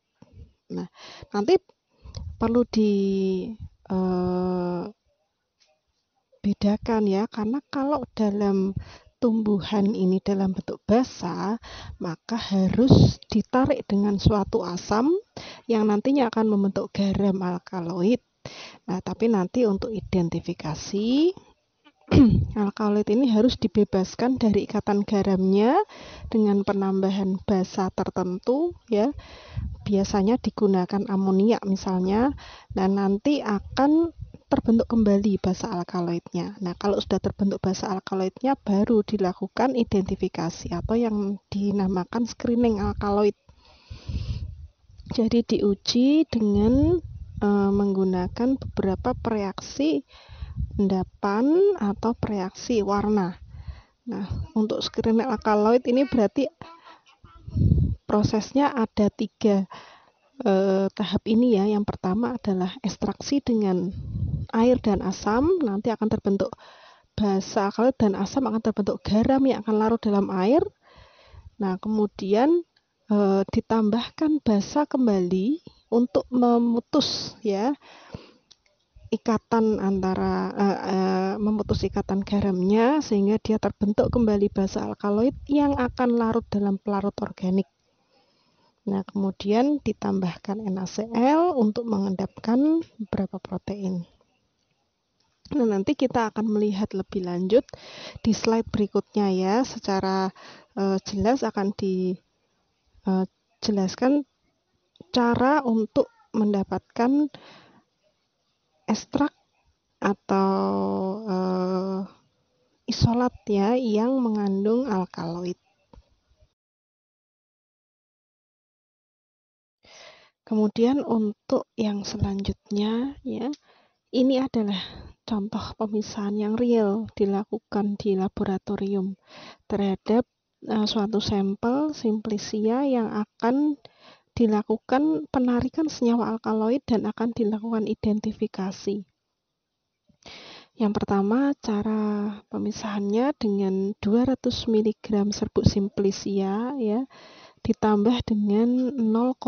Speaker 2: Nah, nanti perlu dibedakan ya, karena kalau dalam tumbuhan ini dalam bentuk basa, maka harus ditarik dengan suatu asam yang nantinya akan membentuk garam alkaloid. Nah, tapi nanti untuk identifikasi alkaloid ini harus dibebaskan dari ikatan garamnya dengan penambahan basa tertentu ya. Biasanya digunakan amoniak misalnya, dan nanti akan terbentuk kembali basa alkaloidnya. Nah, kalau sudah terbentuk basa alkaloidnya baru dilakukan identifikasi atau yang dinamakan screening alkaloid. Jadi diuji dengan menggunakan beberapa reaksi endapan atau reaksi warna. Nah, untuk screening alkaloid ini berarti prosesnya ada 3 tahap ini ya. Yang pertama adalah ekstraksi dengan air dan asam, nanti akan terbentuk basa alkaloid dan asam akan terbentuk garam yang akan larut dalam air. Nah, kemudian ditambahkan basa kembali untuk memutus ya ikatan antara memutus ikatan garamnya sehingga dia terbentuk kembali basa alkaloid yang akan larut dalam pelarut organik. Nah, kemudian ditambahkan NaCl untuk mengendapkan beberapa protein.
Speaker 1: Nah, nanti kita akan melihat lebih lanjut di slide berikutnya ya. Secara jelas akan dijelaskan cara untuk mendapatkan ekstrak atau isolat ya yang mengandung alkaloid. Kemudian untuk yang selanjutnya ya, ini adalah contoh pemisahan yang real dilakukan di laboratorium terhadap suatu sampel simplicia yang akan dilakukan penarikan senyawa alkaloid dan akan dilakukan identifikasi. Yang pertama, cara pemisahannya dengan 200 mg serbuk simplicia ya, ditambah dengan 0,5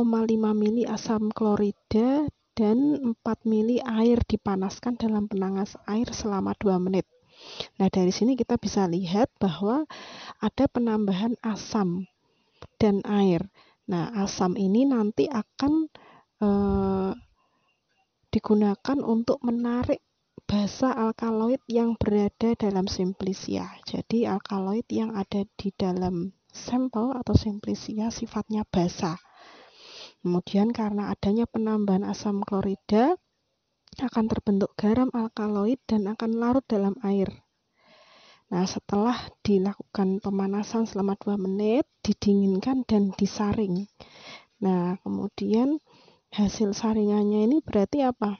Speaker 1: mili asam klorida dan 4 mili air dipanaskan dalam penangas air selama 2 menit. Nah, dari sini kita bisa lihat bahwa ada penambahan asam dan air. Nah, asam ini nanti akan digunakan untuk menarik basa alkaloid yang berada dalam simplicia. Jadi alkaloid yang ada di dalam sampel atau simplicia sifatnya basa. Kemudian karena adanya penambahan asam klorida akan terbentuk garam alkaloid dan akan larut dalam air. Nah, setelah dilakukan pemanasan selama 2 menit, didinginkan dan disaring. Nah, kemudian hasil saringannya ini berarti apa?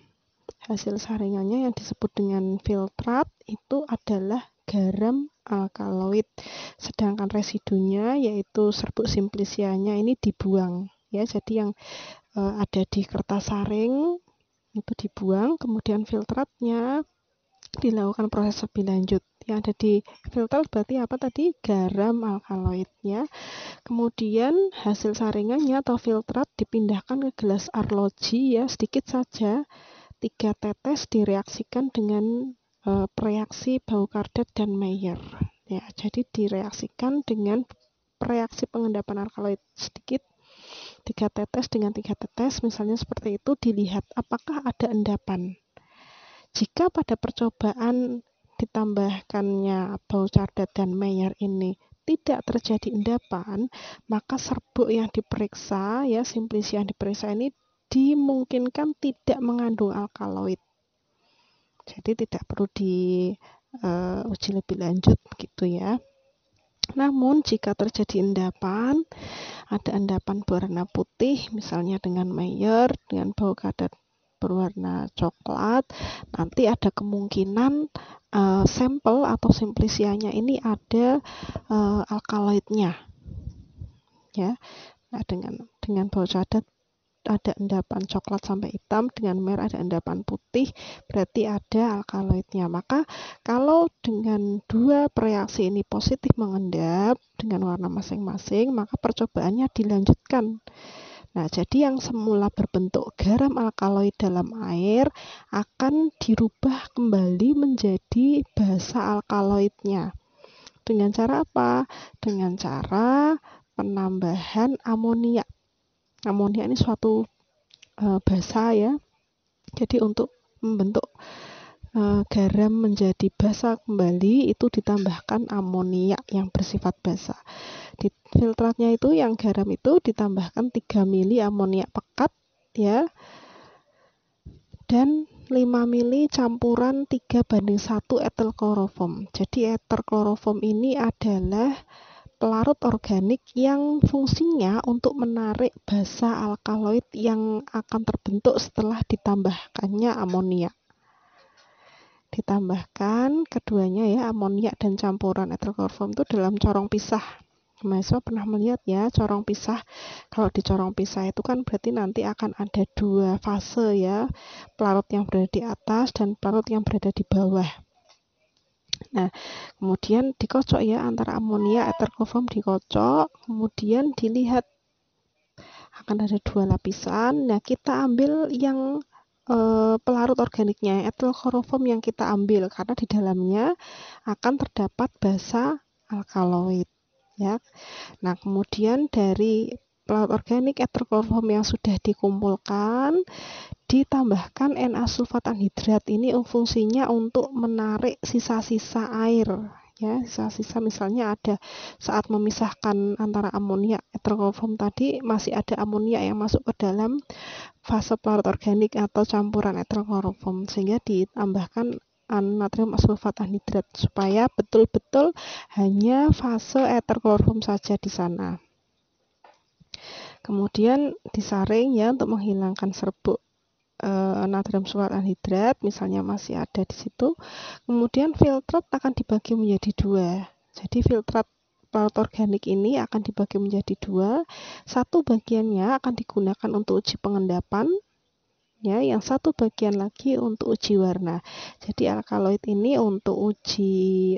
Speaker 1: Hasil saringannya yang disebut dengan filtrat itu adalah garam alkaloid, sedangkan residunya yaitu serbuk simplicianya ini dibuang ya. Jadi yang ada di kertas saring itu dibuang, kemudian filtratnya dilakukan proses lebih lanjut. Yang ada di filter berarti apa tadi? Garam alkaloid ya. Kemudian hasil saringannya atau filtrat dipindahkan ke gelas arloji ya, sedikit saja. 3 tetes direaksikan dengan reaksi Baucardet dan Mayer. Ya, jadi direaksikan dengan reaksi pengendapan alkaloid sedikit, 3 tetes dengan 3 tetes, misalnya seperti itu, dilihat apakah ada endapan. Jika pada percobaan ditambahkannya Baucardet dan Mayer ini tidak terjadi endapan, maka serbuk yang diperiksa ya, simplicia yang diperiksa ini dimungkinkan tidak mengandung alkaloid. Jadi tidak perlu diuji lebih lanjut gitu ya. Namun jika terjadi endapan, ada endapan berwarna putih misalnya dengan Mayer, dengan Baucardet berwarna coklat, nanti ada kemungkinan sampel atau simplicianya ini ada alkaloidnya ya. Nah, dengan Baucardet ada endapan coklat sampai hitam, dengan merah ada endapan putih, berarti ada alkaloidnya. Maka kalau dengan dua reaksi ini positif mengendap dengan warna masing-masing, maka percobaannya dilanjutkan. Nah, jadi yang semula berbentuk garam alkaloid dalam air akan dirubah kembali menjadi basa alkaloidnya. Dengan cara apa? Dengan cara penambahan amoniak. Amoniak ini suatu basa ya. Jadi untuk membentuk garam menjadi basa kembali itu ditambahkan amoniak yang bersifat basa. Di filtratnya itu yang garam itu ditambahkan 3 mili amoniak pekat ya. Dan 5 mili campuran 3:1 etil kloroform. Jadi etil kloroform ini adalah pelarut organik yang fungsinya untuk menarik basa alkaloid yang akan terbentuk setelah ditambahkannya amoniak. Ditambahkan keduanya ya, amoniak dan campuran etil kloroform itu dalam corong pisah. Mahasiswa pernah melihat ya corong pisah. Kalau di corong pisah itu kan berarti nanti akan ada 2 fase ya, pelarut yang berada di atas dan pelarut yang berada di bawah. Nah, kemudian dikocok ya antara amonia etil kloroform dikocok, kemudian dilihat akan ada 2 lapisan. Nah, kita ambil yang pelarut organiknya, etil kloroform yang kita ambil karena di dalamnya akan terdapat basa alkaloid ya. Nah, kemudian dari
Speaker 2: pelarut organik ether kloroform yang sudah dikumpulkan ditambahkan Na sulfat anhidrat. Ini fungsinya untuk menarik sisa-sisa air, ya, sisa-sisa misalnya ada saat memisahkan antara amonia ether kloroform tadi masih ada amonia yang masuk ke dalam fase pelarut organik atau campuran ether kloroform, sehingga ditambahkan natrium sulfat anhidrat supaya betul-betul hanya fase ether kloroform saja di sana. Kemudian disaring ya untuk menghilangkan serbuk natrium sulfat anhidrat, misalnya masih ada di situ. Kemudian filtrat akan dibagi menjadi dua. Jadi filtrat pelarut organik ini akan dibagi menjadi dua. Satu bagiannya akan digunakan untuk uji pengendapan, ya, yang satu bagian lagi untuk uji warna. Jadi alkaloid ini untuk uji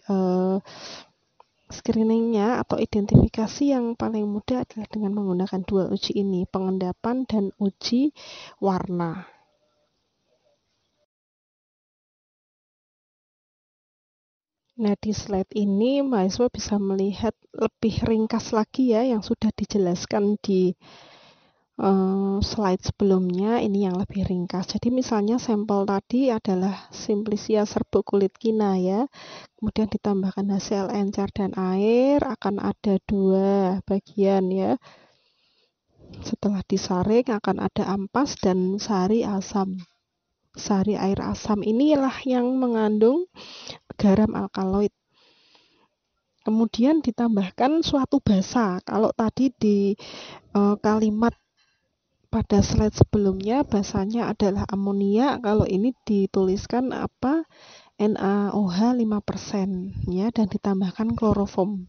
Speaker 2: screeningnya atau identifikasi yang paling mudah adalah dengan menggunakan dua uji ini, pengendapan dan uji warna. Nah, di slide ini mahasiswa bisa melihat lebih ringkas lagi ya yang sudah dijelaskan di slide sebelumnya. Ini yang lebih ringkas. Jadi misalnya sampel tadi adalah Simplicia serbuk kulit kina ya. Kemudian ditambahkan HCl encer dan air, akan ada dua bagian ya. Setelah disaring akan ada ampas dan sari asam. Sari air asam inilah yang mengandung garam alkaloid. Kemudian ditambahkan suatu basa. Kalau tadi di kalimat pada slide sebelumnya basanya adalah amonia, kalau ini dituliskan apa? NaOH 5% ya, dan ditambahkan kloroform.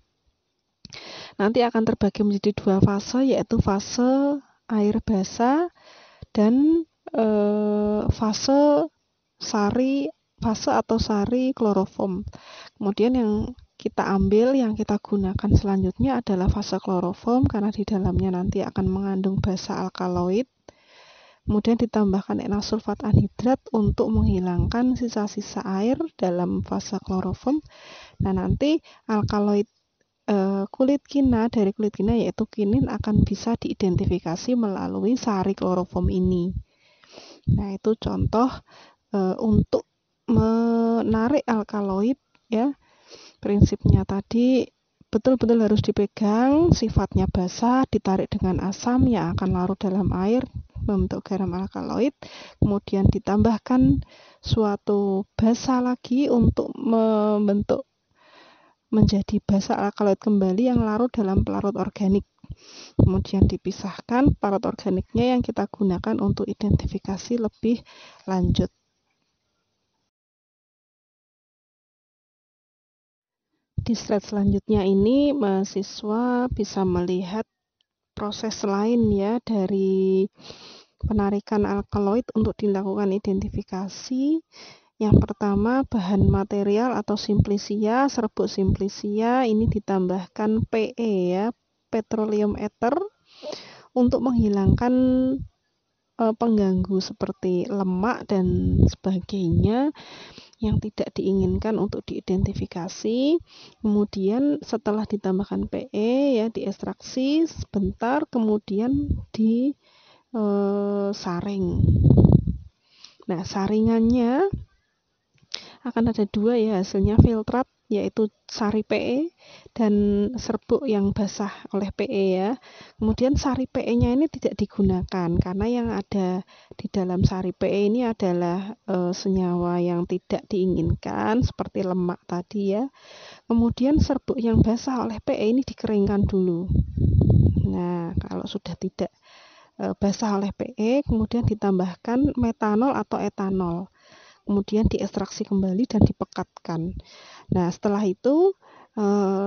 Speaker 2: Nanti akan terbagi menjadi dua fase, yaitu fase air basa dan fase atau sari kloroform. Kemudian yang kita ambil, yang kita gunakan selanjutnya adalah fase kloroform karena di dalamnya nanti akan mengandung basa alkaloid. Kemudian ditambahkan Na sulfat anhidrat untuk menghilangkan sisa-sisa air dalam fase kloroform. Nah, nanti alkaloid kulit kina dari kulit kina yaitu kinin akan bisa diidentifikasi melalui sari kloroform ini. Nah, itu contoh untuk menarik alkaloid ya. Prinsipnya tadi betul-betul harus dipegang, sifatnya basah, ditarik dengan asam yang akan larut dalam air membentuk garam alkaloid, kemudian ditambahkan suatu basa lagi untuk membentuk menjadi basa alkaloid kembali yang larut dalam pelarut organik. Kemudian dipisahkan pelarut organiknya yang kita gunakan untuk identifikasi lebih lanjut. Di slide selanjutnya ini mahasiswa bisa melihat proses lain ya dari penarikan alkaloid untuk dilakukan identifikasi. Yang pertama bahan material atau Simplicia, serbuk Simplicia ini ditambahkan PE ya, petroleum ether, untuk menghilangkan pengganggu seperti lemak dan sebagainya yang tidak diinginkan untuk diidentifikasi. Kemudian setelah ditambahkan PE ya diekstraksi sebentar, kemudian disaring. Nah, saringannya akan ada dua ya hasilnya, filtrat yaitu sari PE dan serbuk yang basah oleh PE ya. Kemudian sari PE-nya ini tidak digunakan karena yang ada di dalam sari PE ini adalah senyawa yang tidak diinginkan seperti lemak tadi ya. Kemudian serbuk yang basah oleh PE ini dikeringkan dulu. Nah, kalau sudah tidak basah oleh PE, kemudian ditambahkan metanol atau etanol. Kemudian diekstraksi kembali dan dipekatkan. Nah, setelah itu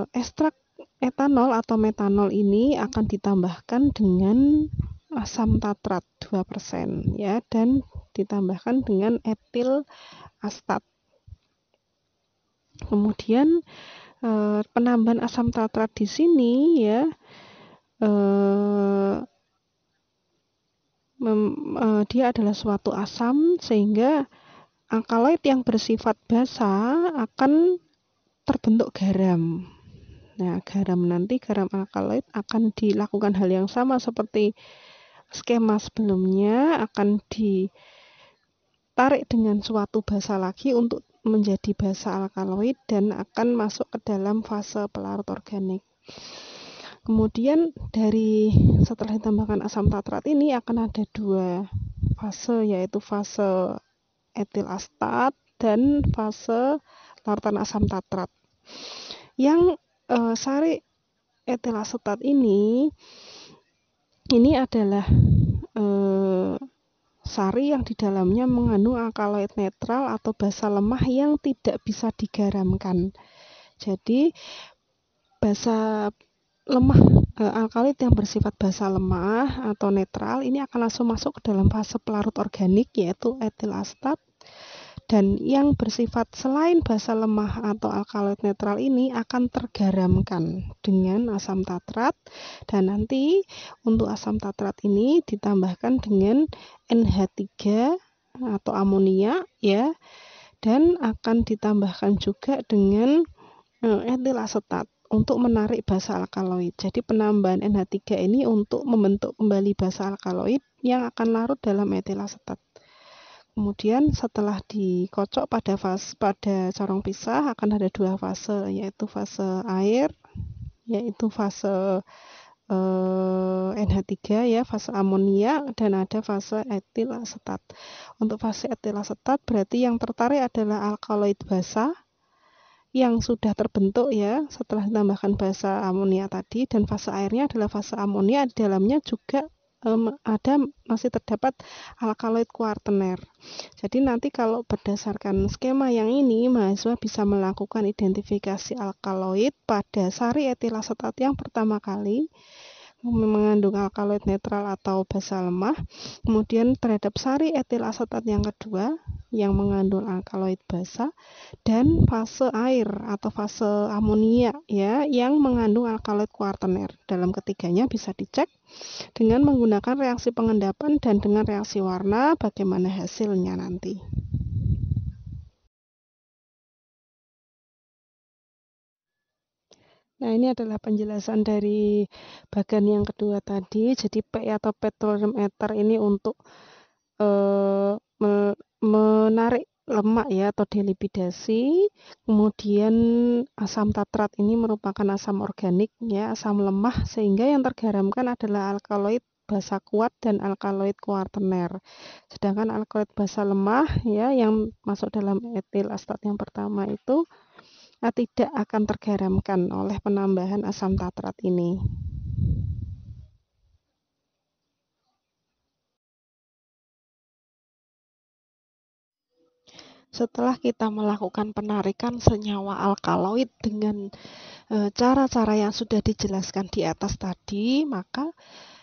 Speaker 2: ekstrak etanol atau metanol ini akan ditambahkan dengan asam tatrat 2% ya, dan ditambahkan dengan etil astat. Kemudian penambahan asam tatrat di sini ya dia adalah suatu asam sehingga alkaloid yang bersifat basa akan terbentuk garam.
Speaker 1: Nah, garam alkaloid akan dilakukan hal yang sama seperti skema sebelumnya, akan ditarik dengan suatu basa lagi untuk menjadi basa alkaloid dan akan masuk ke dalam fase pelarut organik. Kemudian setelah ditambahkan asam tatrat ini akan ada dua fase, yaitu fase etil astat dan fase larutan asam tatrat. Yang sari etil asetat ini adalah sari yang di dalamnya mengandung alkaloid netral atau basa lemah yang tidak bisa digaramkan. Jadi basa lemah alkaloid yang bersifat basa lemah atau netral ini akan langsung masuk ke dalam fase pelarut organik, yaitu etil astat. Dan yang bersifat selain basa lemah atau alkaloid netral ini akan tergaramkan dengan asam tatrat, dan nanti untuk asam tatrat ini ditambahkan dengan NH3 atau amonia ya, dan akan ditambahkan juga dengan etil asetat untuk menarik basa alkaloid. Jadi penambahan NH3 ini untuk membentuk kembali basa alkaloid yang akan larut dalam etil asetat. Kemudian setelah dikocok pada corong pisah akan ada dua fase, yaitu fase air, yaitu fase NH3 ya, fase amonia, dan ada fase etil asetat. Untuk fase etil asetat berarti yang tertarik adalah alkaloid basa yang sudah terbentuk ya setelah ditambahkan basa amonia tadi, dan fase airnya adalah fase amonia, di dalamnya juga masih terdapat alkaloid kuartener. Jadi nanti kalau berdasarkan skema yang ini, mahasiswa bisa melakukan identifikasi alkaloid pada sari etil asetat yang pertama kali mengandung alkaloid netral atau basa lemah, kemudian terhadap sari etil asetat yang kedua yang mengandung alkaloid basa, dan fase air atau fase amonia ya yang mengandung alkaloid kuartener. Dalam ketiganya bisa dicek dengan menggunakan reaksi pengendapan dan dengan reaksi warna bagaimana hasilnya nanti. Nah, ini adalah penjelasan dari bagian yang kedua tadi. Jadi P atau petroleum ether ini untuk menarik lemak ya atau delipidasi. Kemudian asam tatrat ini merupakan asam organik ya, asam lemah, sehingga yang tergaramkan adalah alkaloid basa kuat dan alkaloid kuartener. Sedangkan alkaloid basa lemah ya yang masuk dalam etil astat yang pertama itu tidak akan tergaramkan oleh penambahan asam tatrat ini. Setelah kita melakukan penarikan senyawa alkaloid dengan cara-cara yang sudah dijelaskan di atas tadi, maka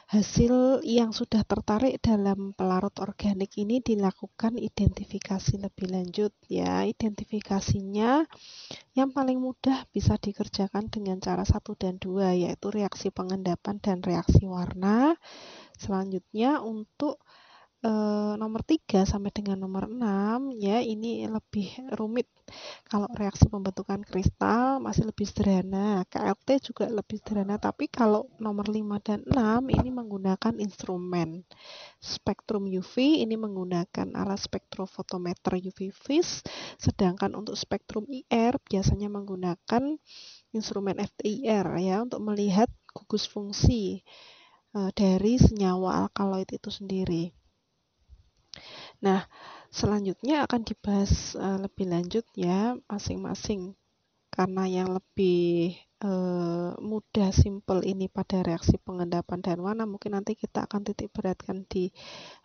Speaker 1: hasil yang sudah tertarik dalam pelarut organik ini dilakukan identifikasi lebih lanjut ya. Identifikasinya yang paling mudah bisa dikerjakan dengan cara 1 dan 2, yaitu reaksi pengendapan dan reaksi warna. Selanjutnya untuk nomor 3 sampai dengan nomor 6 ya, ini lebih rumit. Kalau reaksi pembentukan kristal masih lebih sederhana, KLT juga lebih sederhana, tapi kalau nomor 5 dan 6 ini menggunakan instrumen spektrum UV, ini menggunakan alat spektrofotometer UV vis, sedangkan untuk spektrum IR biasanya menggunakan instrumen FTIR ya untuk melihat gugus fungsi dari senyawa alkaloid itu sendiri. Nah, selanjutnya akan dibahas lebih lanjut ya masing-masing, karena yang lebih mudah simpel ini pada reaksi pengendapan dan warna, mungkin nanti kita akan titik beratkan di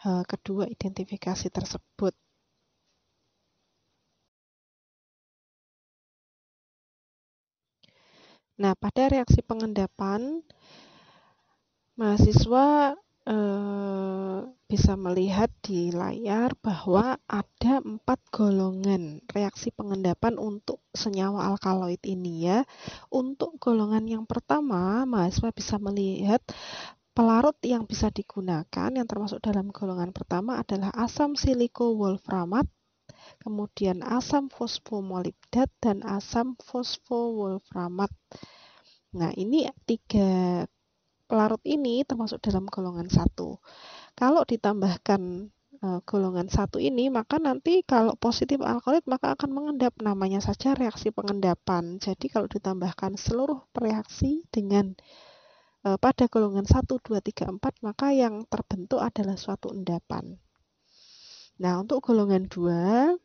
Speaker 1: kedua identifikasi tersebut. Nah, pada reaksi pengendapan mahasiswa bisa melihat di layar bahwa ada 4 golongan reaksi pengendapan untuk senyawa alkaloid ini ya. Untuk golongan yang pertama, mahasiswa bisa melihat pelarut yang bisa digunakan yang termasuk dalam golongan pertama adalah asam siliko-wolframat, kemudian asam fosfomolibdat dan asam fosfowolframat.
Speaker 2: Nah, ini 3 pelarut ini termasuk dalam golongan 1. Kalau ditambahkan golongan 1 ini, maka nanti kalau positif alkaloid maka akan mengendap, namanya saja reaksi pengendapan. Jadi kalau ditambahkan seluruh reaksi dengan pada golongan 1, 2, 3, 4, maka yang terbentuk adalah suatu endapan. Nah, untuk golongan 2,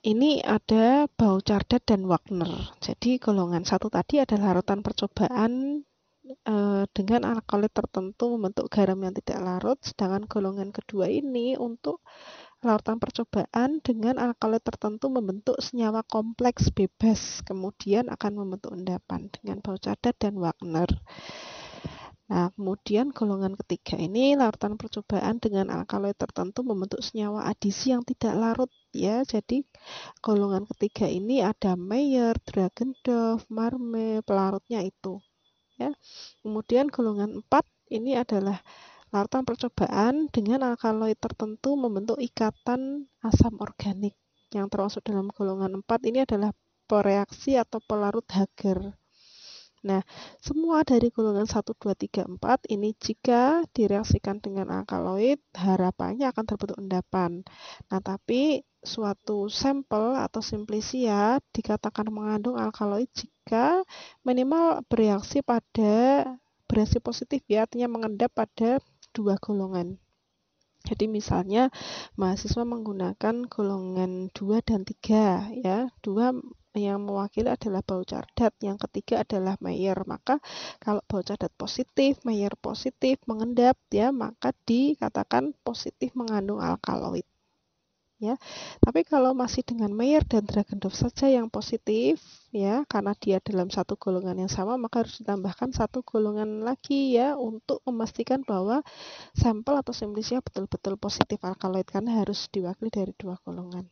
Speaker 2: ini ada Bouchardat dan Wagner. Jadi golongan 1 tadi adalah larutan percobaan dengan alkaloid tertentu membentuk garam yang tidak larut, sedangkan golongan kedua ini untuk larutan percobaan dengan alkaloid tertentu membentuk senyawa kompleks bebas, kemudian akan membentuk endapan dengan Bouchardat dan Wagner. Nah, kemudian golongan ketiga ini larutan percobaan dengan alkaloid tertentu membentuk senyawa adisi yang tidak larut ya. Jadi golongan ketiga ini ada Mayer, Dragendorf, Marme, pelarutnya itu ya. Kemudian golongan 4 ini adalah larutan percobaan dengan alkaloid tertentu membentuk ikatan asam organik. Yang termasuk dalam golongan 4 ini adalah pereaksi atau pelarut Hager. Nah, semua dari golongan 1, 2, 3, 4 ini jika direaksikan dengan alkaloid, harapannya akan terbentuk endapan. Nah, tapi suatu sampel atau simplicia dikatakan mengandung alkaloid jika minimal bereaksi positif ya, artinya mengendap pada 2 golongan. Jadi misalnya mahasiswa menggunakan golongan 2 dan 3 ya. 2 yang mewakili adalah Bouchardat, yang ketiga adalah Mayer. Maka kalau Bouchardat positif, Mayer positif, mengendap ya, maka dikatakan positif mengandung alkaloid. Ya. Tapi kalau masih dengan Mayer dan Dragendorf saja yang positif ya, karena dia dalam satu golongan yang sama, maka harus ditambahkan satu golongan lagi ya untuk memastikan bahwa sampel atau simplicia betul-betul positif alkaloid karena harus diwakili dari 2 golongan.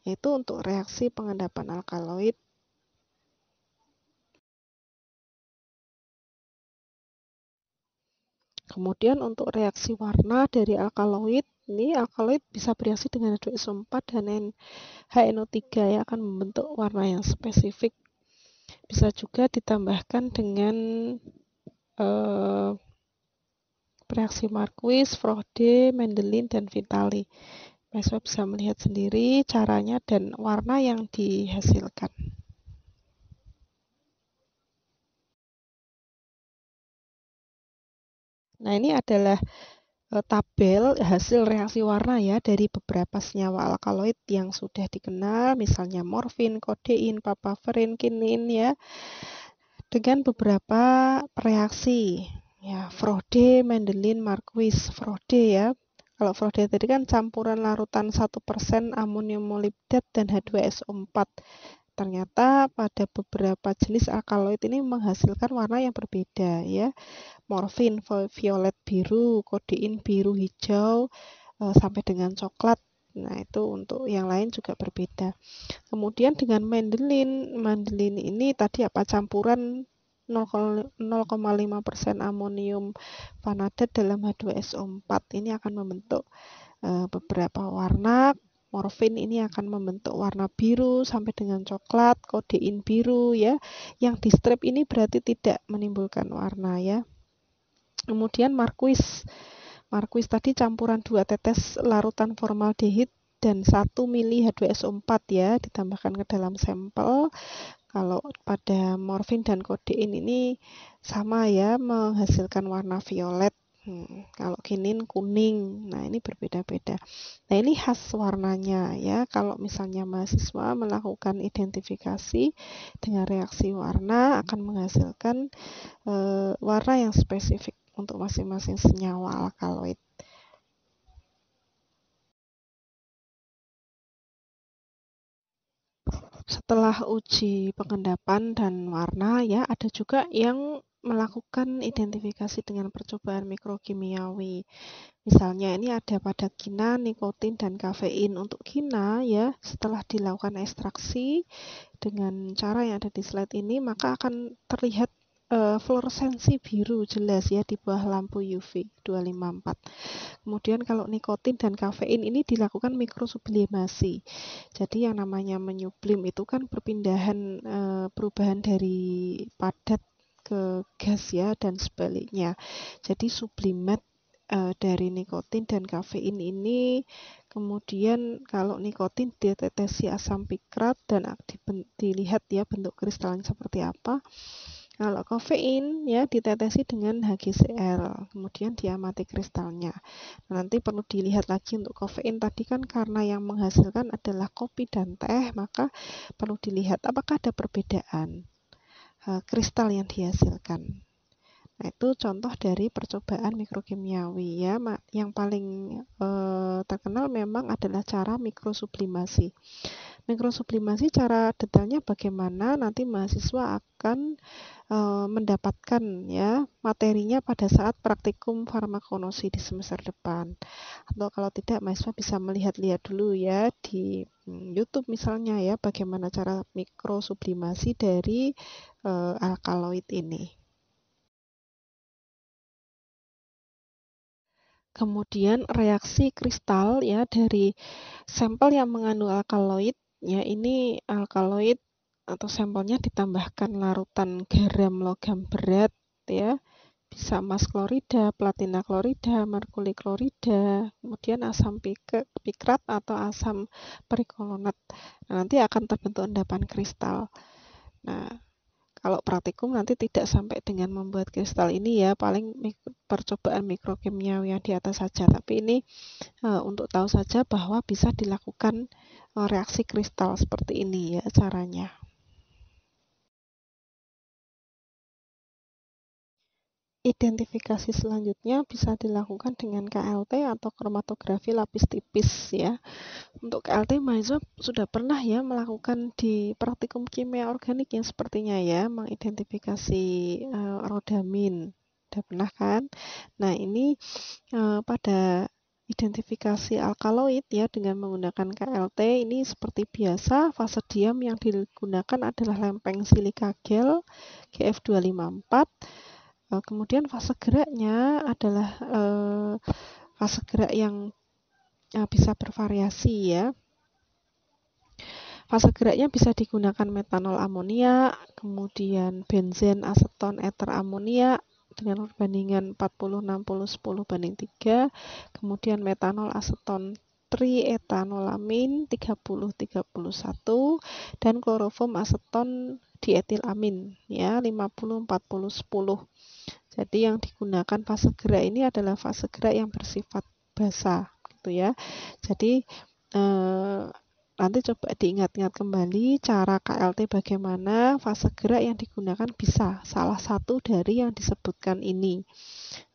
Speaker 2: Yaitu untuk reaksi pengendapan alkaloid. Kemudian untuk reaksi warna dari alkaloid, ini alkaloid bisa bereaksi dengan H2SO4 dan HNO3 yang akan membentuk warna yang spesifik. Bisa juga ditambahkan dengan reaksi Marquis, Frode, Mendelin, dan Vitali. Mahasiswa bisa melihat sendiri caranya dan warna yang dihasilkan. Nah, ini adalah tabel hasil reaksi warna ya dari beberapa senyawa alkaloid yang sudah dikenal, misalnya morfin, kodein, papaverin, kinin ya, dengan beberapa reaksi. Ya, Frode, Mendelin, Marquis. Frode ya. Kalau Frode tadi kan campuran larutan 1% amonium molibdat dan H2SO4. Ternyata pada beberapa jenis alkaloid ini menghasilkan warna yang berbeda ya. Morfin violet biru, kodein biru hijau sampai dengan coklat. Nah, itu untuk yang lain juga berbeda. Kemudian dengan Mendelin ini tadi apa campuran 0,5% amonium vanadat dalam H2SO4 ini akan membentuk beberapa warna. Morfin ini akan membentuk warna biru sampai dengan coklat, kodein biru ya. Yang di strip ini berarti tidak menimbulkan warna ya. Kemudian Marquis tadi campuran 2 tetes larutan formaldehid dan 1 mili H2SO4 ya, ditambahkan ke dalam sampel. Kalau pada morfin dan kodein ini sama ya, menghasilkan warna violet. Kalau kinin kuning. Nah, ini berbeda-beda. Nah, ini khas warnanya ya. Kalau misalnya mahasiswa melakukan identifikasi dengan reaksi warna akan menghasilkan warna yang spesifik untuk masing-masing senyawa alkaloid. Setelah uji pengendapan dan warna ya, ada juga yang melakukan identifikasi dengan percobaan mikrokimiawi. Misalnya ini ada pada kina, nikotin, dan kafein. Untuk kina ya, setelah dilakukan ekstraksi dengan cara yang ada di slide ini, maka akan terlihat fluoresensi biru jelas ya di bawah lampu UV 254. Kemudian kalau nikotin dan kafein ini dilakukan mikrosublimasi. Jadi yang namanya menyublim itu kan perubahan dari padat ke gas ya dan sebaliknya. Jadi sublimat dari nikotin dan kafein ini, kemudian kalau nikotin ditetesi asam pikrat dan dilihat ya bentuk kristalnya seperti apa. Kalau kafein ya ditetesi dengan HgCl, kemudian diamati kristalnya. Nanti perlu dilihat lagi untuk kafein tadi kan karena yang menghasilkan adalah kopi dan teh, maka perlu dilihat apakah ada perbedaan kristal yang dihasilkan. Nah, itu contoh dari percobaan mikrokimiawi ya. Yang paling terkenal memang adalah cara mikrosublimasi. Mikrosublimasi cara detailnya bagaimana nanti mahasiswa akan mendapatkan ya materinya pada saat praktikum farmakologi di semester depan. Atau kalau tidak mahasiswa bisa melihat-lihat dulu ya di YouTube misalnya ya bagaimana cara mikrosublimasi dari alkaloid ini. Kemudian reaksi kristal ya dari sampel yang mengandung alkaloid ya, ini alkaloid atau sampelnya ditambahkan larutan garam logam berat ya, bisa emas klorida, platina klorida, merkuri klorida, kemudian asam pikrat atau asam periklonat. Nah, nanti akan terbentuk endapan kristal. Nah, kalau praktikum nanti tidak sampai dengan membuat kristal ini ya, paling percobaan mikrokimia yang di atas saja. Tapi ini untuk tahu saja bahwa bisa dilakukan reaksi kristal seperti ini ya caranya. Identifikasi selanjutnya bisa dilakukan dengan KLT atau kromatografi lapis tipis ya. Untuk KLT mahasiswa sudah pernah ya melakukan di praktikum kimia organik yang sepertinya ya, mengidentifikasi rodamin. Sudah pernah kan? Nah, ini pada identifikasi alkaloid ya dengan menggunakan KLT ini seperti biasa fase diam yang digunakan adalah lempeng silika gel GF254. Kemudian fase geraknya adalah fase gerak yang bisa bervariasi ya. Fase geraknya bisa digunakan metanol amonia, kemudian benzen aseton eter amonia dengan perbandingan 40-60-10/3, kemudian metanol aseton triethanolamin 30-31 dan kloroform aseton dietilamin ya 50-40-10. Jadi yang digunakan fase gerak ini adalah fase gerak yang bersifat basah gitu ya. Jadi nanti coba diingat-ingat kembali cara KLT bagaimana fase gerak yang digunakan bisa salah satu dari yang disebutkan ini.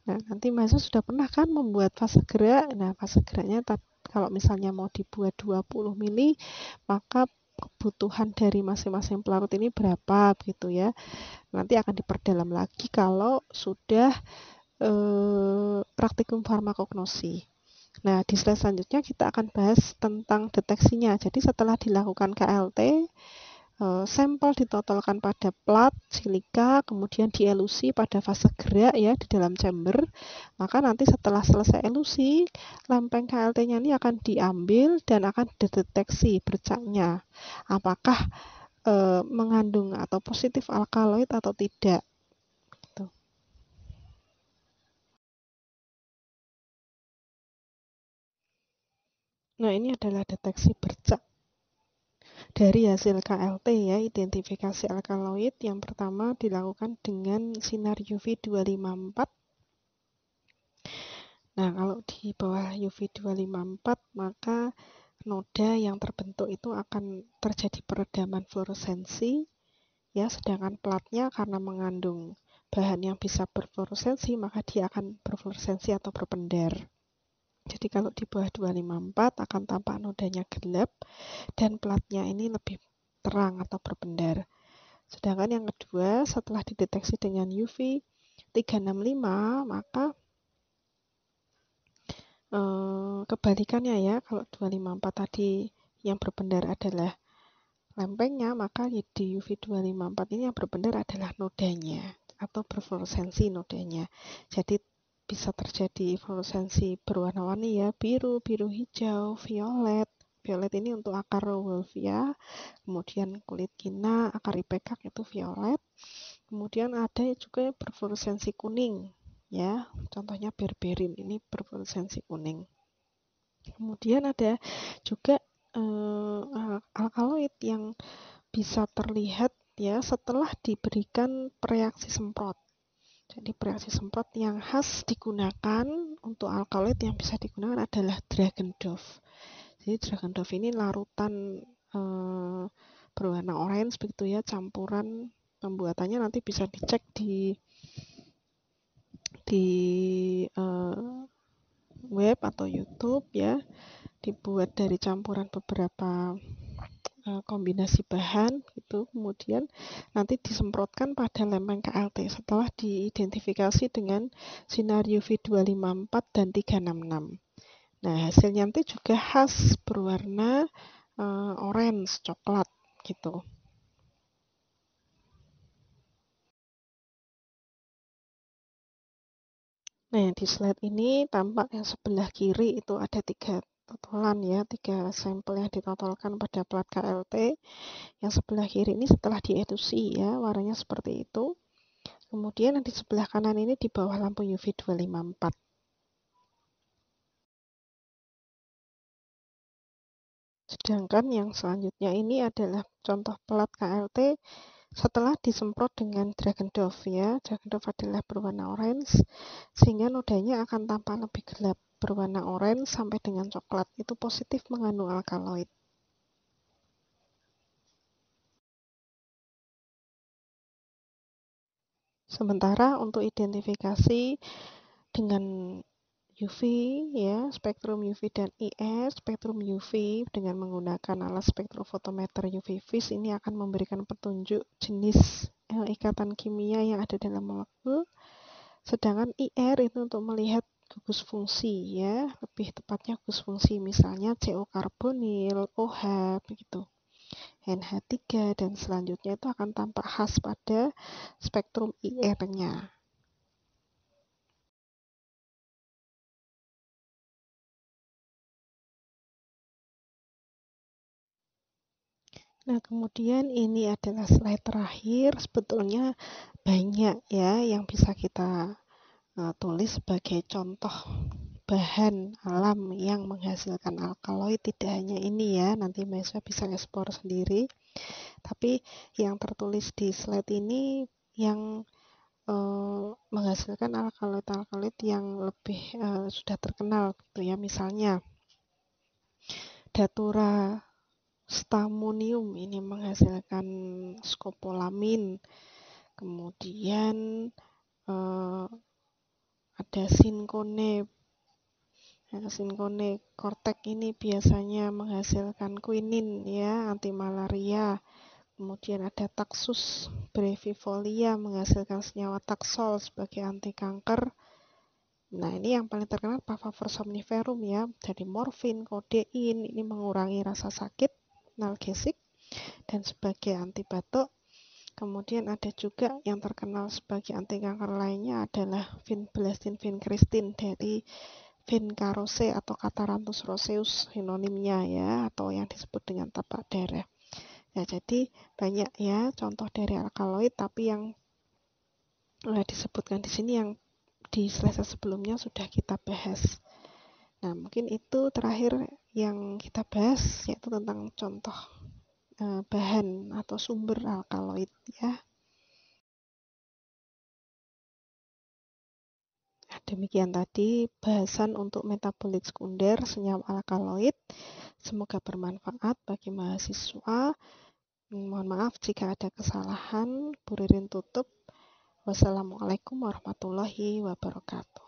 Speaker 2: Nah, nanti mahasiswa sudah pernah kan membuat fase gerak. Nah, fase geraknya kalau misalnya mau dibuat 20 mili, maka kebutuhan dari masing-masing pelarut ini berapa gitu ya. Nanti akan diperdalam lagi kalau sudah praktikum farmakognosi. Nah, di slide selanjutnya kita akan bahas tentang deteksinya. Jadi setelah dilakukan KLT, sampel ditotolkan pada plat silika, kemudian dielusi pada fase gerak ya di dalam chamber. Maka nanti setelah selesai elusi, lempeng KLT-nya ini akan diambil dan akan dideteksi bercaknya. Apakah mengandung atau positif alkaloid atau tidak. Gitu. Nah, ini adalah deteksi bercak dari hasil KLT ya, identifikasi alkaloid. Yang pertama dilakukan dengan sinar UV 254. Nah, kalau di bawah UV 254 maka noda yang terbentuk itu akan terjadi peredaman fluoresensi ya, sedangkan platnya karena mengandung bahan yang bisa berfluoresensi maka dia akan berfluoresensi atau berpendar. Jadi kalau di bawah 254 akan tampak nodanya gelap dan platnya ini lebih terang atau berpendar. Sedangkan yang kedua, setelah dideteksi dengan UV 365, maka kebalikannya ya, kalau 254 tadi yang berpendar adalah lempengnya, maka di UV254 ini yang berbenar adalah nodanya atau berfluoresensi nodanya. Jadi bisa terjadi fluoresensi berwarna-warni ya, biru, biru hijau, violet. Violet ini untuk akar wolffia, kemudian kulit kina, akar ipekak itu violet. Kemudian ada juga berfluoresensi kuning, ya. Contohnya berberin ini berfluoresensi kuning. Kemudian ada juga alkaloid yang bisa terlihat ya setelah diberikan reaksi semprot. Jadi reaksi semprot yang khas digunakan untuk alkaloid yang bisa digunakan adalah Dragendorf. Jadi Dragendorf ini larutan berwarna orange begitu ya, campuran pembuatannya nanti bisa dicek di web atau YouTube ya. Dibuat dari campuran beberapa kombinasi bahan gitu, kemudian nanti disemprotkan pada lempeng KLT setelah diidentifikasi dengan sinar UV 254 dan 366. Nah, hasilnya nanti juga khas berwarna orange, coklat gitu. Nah, di slide ini tampak yang sebelah kiri itu ada 3 totolan ya, 3 sampel yang ditotolkan pada plat KLT. Yang sebelah kiri ini setelah diedusi ya, warnanya seperti itu. Kemudian yang di sebelah kanan ini di bawah lampu UV 254. Sedangkan yang selanjutnya ini adalah contoh plat KLT setelah disemprot dengan Dragendorf ya. Dragendorf adalah berwarna orange sehingga nodanya akan tampak lebih gelap, berwarna orange sampai dengan coklat. Itu positif mengandung alkaloid. Sementara untuk identifikasi dengan UV ya, spektrum UV dan IR, spektrum UV dengan menggunakan alat spektrofotometer UV vis ini akan memberikan petunjuk jenis ikatan kimia yang ada dalam molekul. Sedangkan IR itu untuk melihat gugus fungsi ya, lebih tepatnya gugus fungsi misalnya CO karbonil, OH begitu. NH3 dan selanjutnya itu akan tampak khas pada spektrum IR-nya. Nah, kemudian ini adalah slide terakhir. Sebetulnya banyak ya yang bisa kita tulis sebagai contoh bahan alam yang menghasilkan alkaloid. Tidak hanya ini ya, nanti mahasiswa bisa eksplor sendiri. Tapi yang tertulis di slide ini yang menghasilkan alkaloid-alkaloid yang lebih sudah terkenal gitu ya. Misalnya Datura Stamonium ini menghasilkan skopolamin. Kemudian ada sinkone. Sinkone kortek ini biasanya menghasilkan quinin ya, anti malaria. Kemudian ada Taxus brevifolia menghasilkan senyawa taxol sebagai anti kanker. Nah, ini yang paling terkenal Papaver somniferum ya, dari morfin, kodein, ini mengurangi rasa sakit, analgesik, dan sebagai anti batuk. Kemudian ada juga yang terkenal sebagai anti kanker lainnya adalah vinblastine, vincristin dari Vincarose atau Catharanthus roseus sinonimnya ya, atau yang disebut dengan tapak darah. Ya, jadi banyak ya contoh dari alkaloid, tapi yang disebutkan di sini yang di slide sebelumnya sudah kita bahas. Nah, mungkin itu terakhir yang kita bahas, yaitu tentang contoh bahan atau sumber alkaloid ya. Demikian tadi bahasan untuk metabolit sekunder senyawa alkaloid. Semoga bermanfaat bagi mahasiswa. Mohon maaf jika ada kesalahan. Bu Ririn tutup. Wassalamualaikum warahmatullahi wabarakatuh.